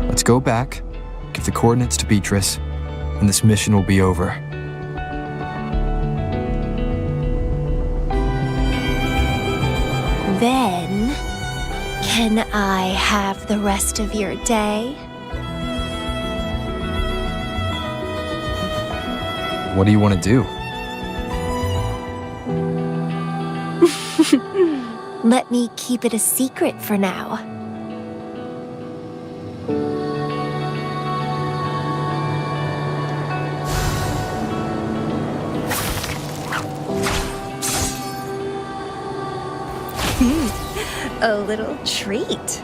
Let's go back, give the coordinates to Beatrice, and this mission will be over. Then, can I have the rest of your day? What do you want to do? Let me keep it a secret for now. A little treat.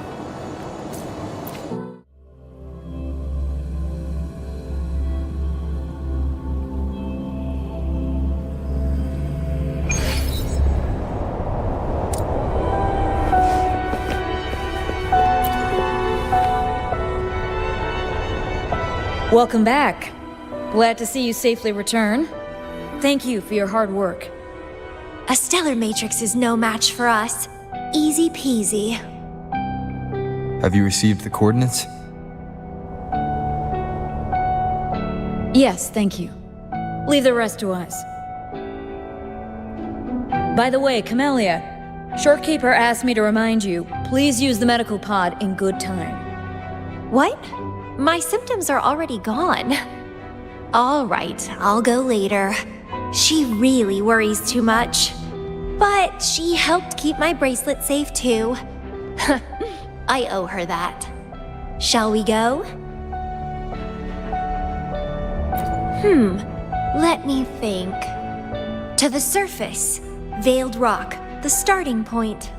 Welcome back. Glad to see you safely return. Thank you for your hard work. A stellar matrix is no match for us. Easy peasy. Have you received the coordinates? Yes, thank you. Leave the rest to us. By the way, Camellya, Shorekeeper asked me to remind you, please use the medical pod in good time. What? My symptoms are already gone. All right, I'll go later. She really worries too much. But she helped keep my bracelet safe too. I owe her that. Shall we go? Let me think. To the surface. Veiled Rock, the starting point.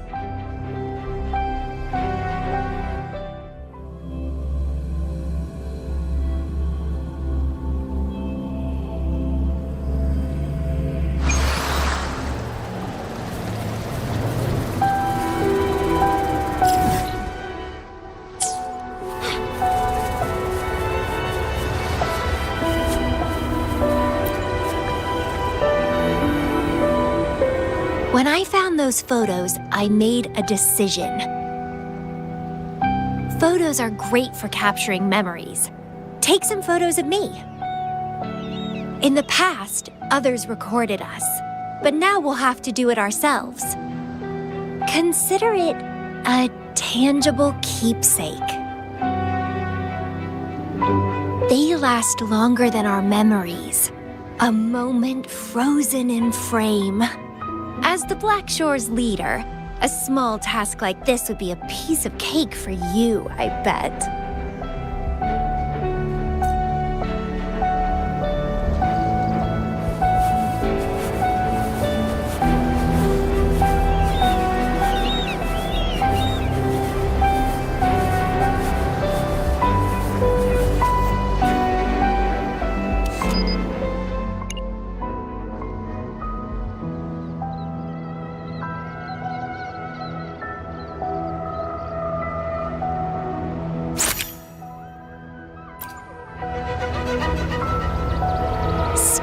When I found those photos, I made a decision. Photos are great for capturing memories. Take some photos of me. In the past, others recorded us, but now we'll have to do it ourselves. Consider it A tangible keepsake. They last longer than our memories. A moment frozen in frame. As the Black Shore's leader, a small task like this would be a piece of cake for you, I bet.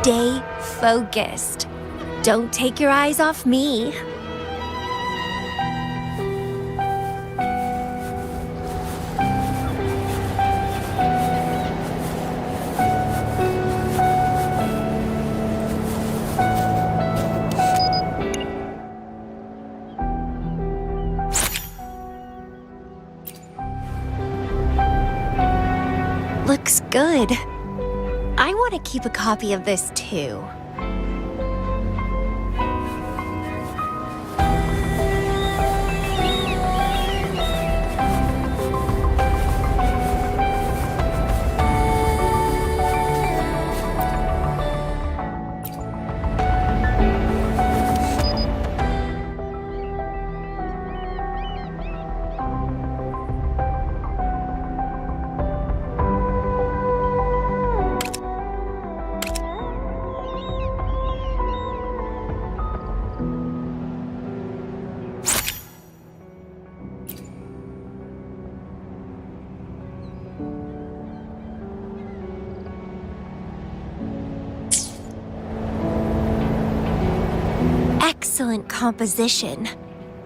Stay focused. Don't take your eyes off me. Looks good. I want to keep a copy of this too. Excellent composition.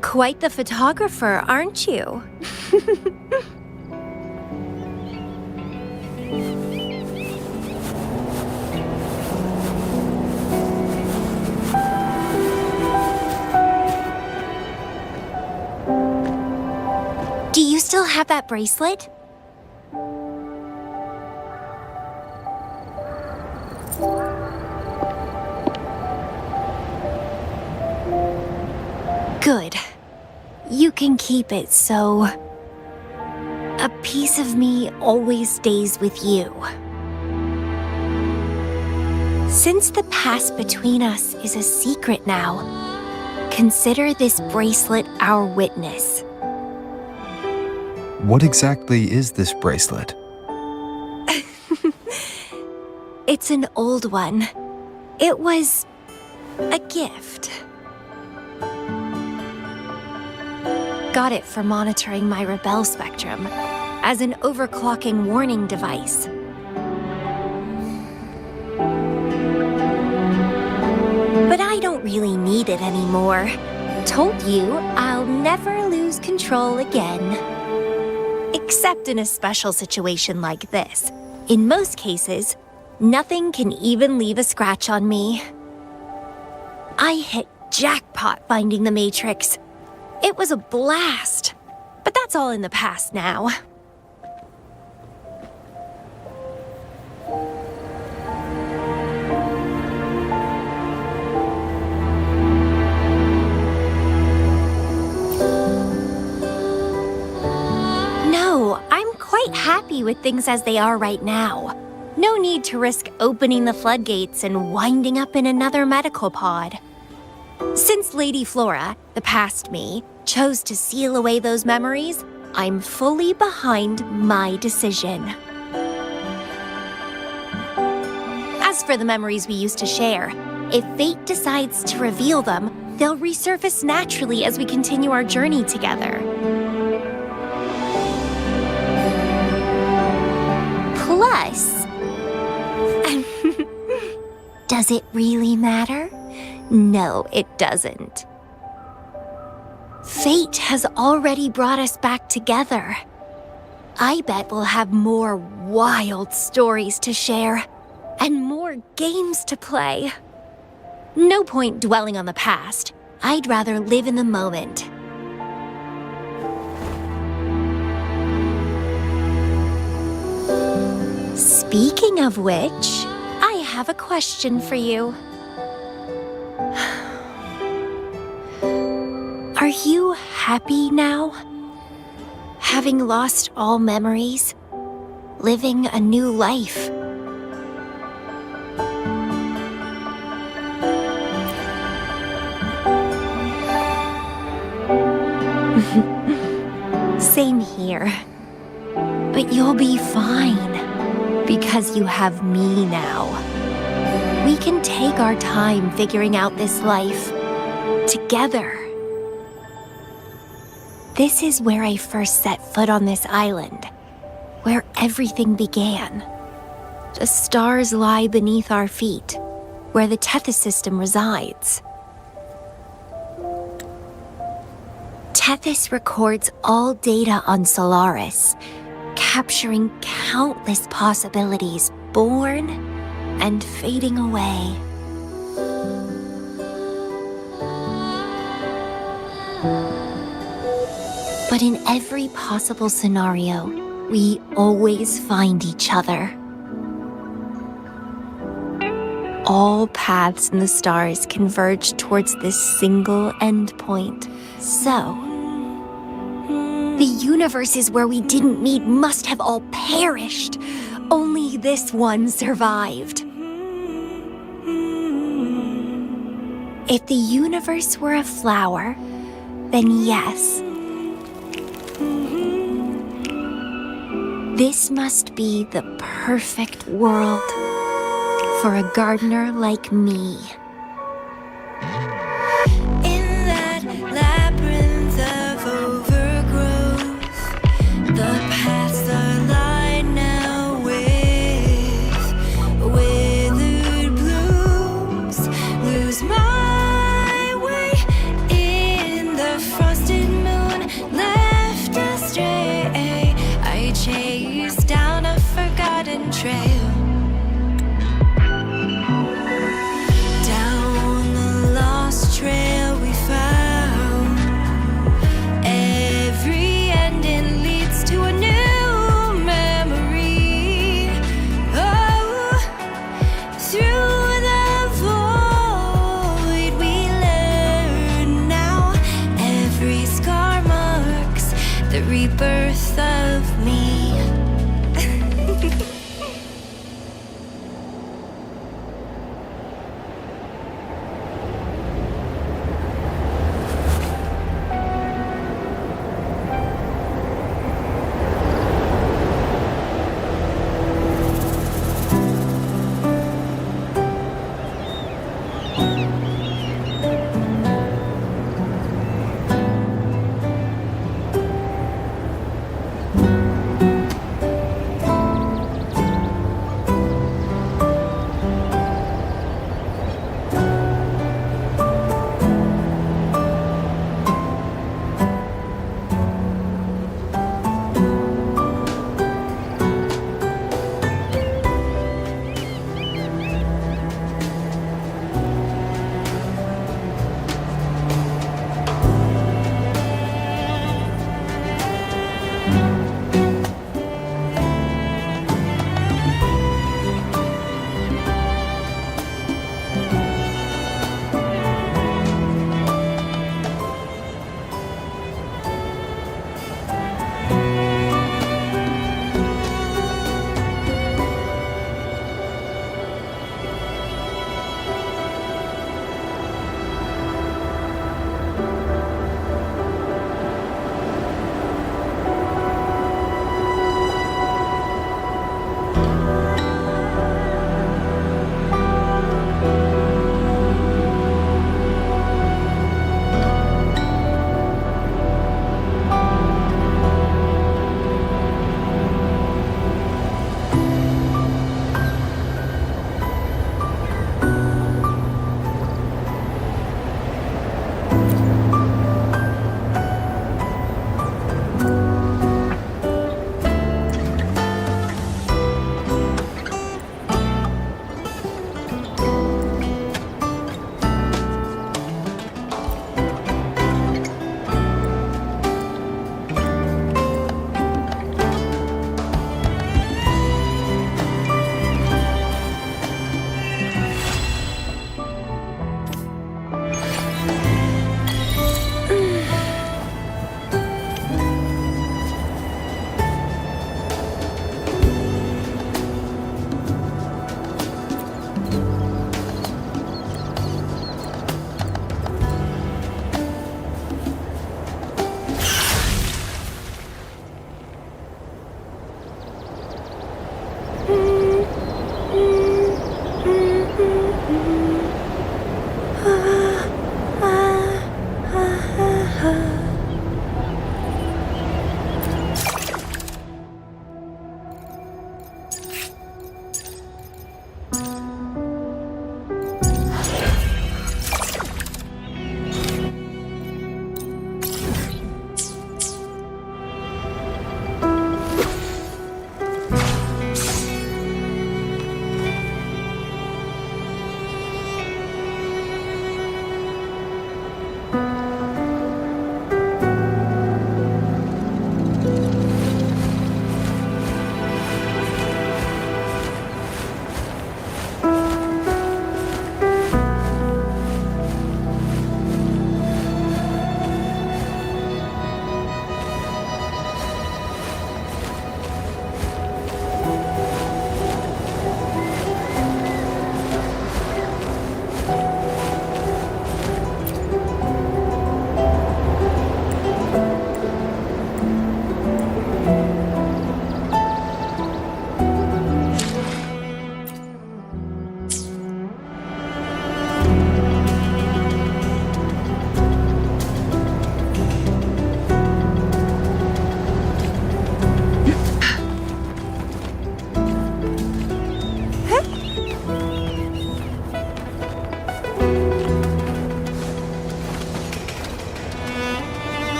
Quite the photographer, aren't you? Do you still have that bracelet? Good. You can keep it, so a piece of me always stays with you. Since the past between us is a secret now, consider this bracelet our witness. What exactly is this bracelet? It's an old one. It was a gift. Got it for monitoring my rebel spectrum as an overclocking warning device. But I don't really need it anymore. Told you I'll never lose control again. Except in a special situation like this. In most cases, nothing can even leave a scratch on me. I hit jackpot finding the Matrix. It was a blast, but that's all in the past now. No, I'm quite happy with things as they are right now. No need to risk opening the floodgates and winding up in another medical pod. Since Lady Flora, the past me, chose to seal away those memories, I'm fully behind my decision. As for the memories we used to share, if fate decides to reveal them, they'll resurface naturally as we continue our journey together. Plus, does it really matter? No, it doesn't. Fate has already brought us back together. I bet we'll have more wild stories to share and more games to play. No point dwelling on the past. I'd rather live in the moment. Speaking of which, I have a question for you. Are you happy now? Having lost all memories? Living a new life? Same here. But you'll be fine, because you have me now. We can take our time figuring out this life together. This is where I first set foot on this island, where everything began. The stars lie beneath our feet, where the Tethys system resides. Tethys records all data on Solaris, capturing countless possibilities born and fading away. But in every possible scenario, we always find each other. All paths in the stars converge towards this single endpoint. So, the universes where we didn't meet must have all perished. Only this one survived. If the universe were a flower, then yes. This must be the perfect world for a gardener like me. In that labyrinth of overgrowth, the paths are lined now with withered blooms. Lose my way in the frosted moon, left astray. I chase down a forgotten trail. Down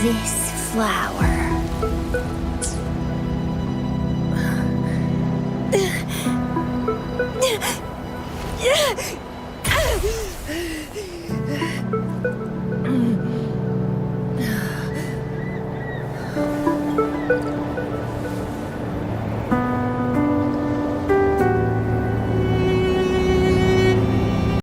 this flower.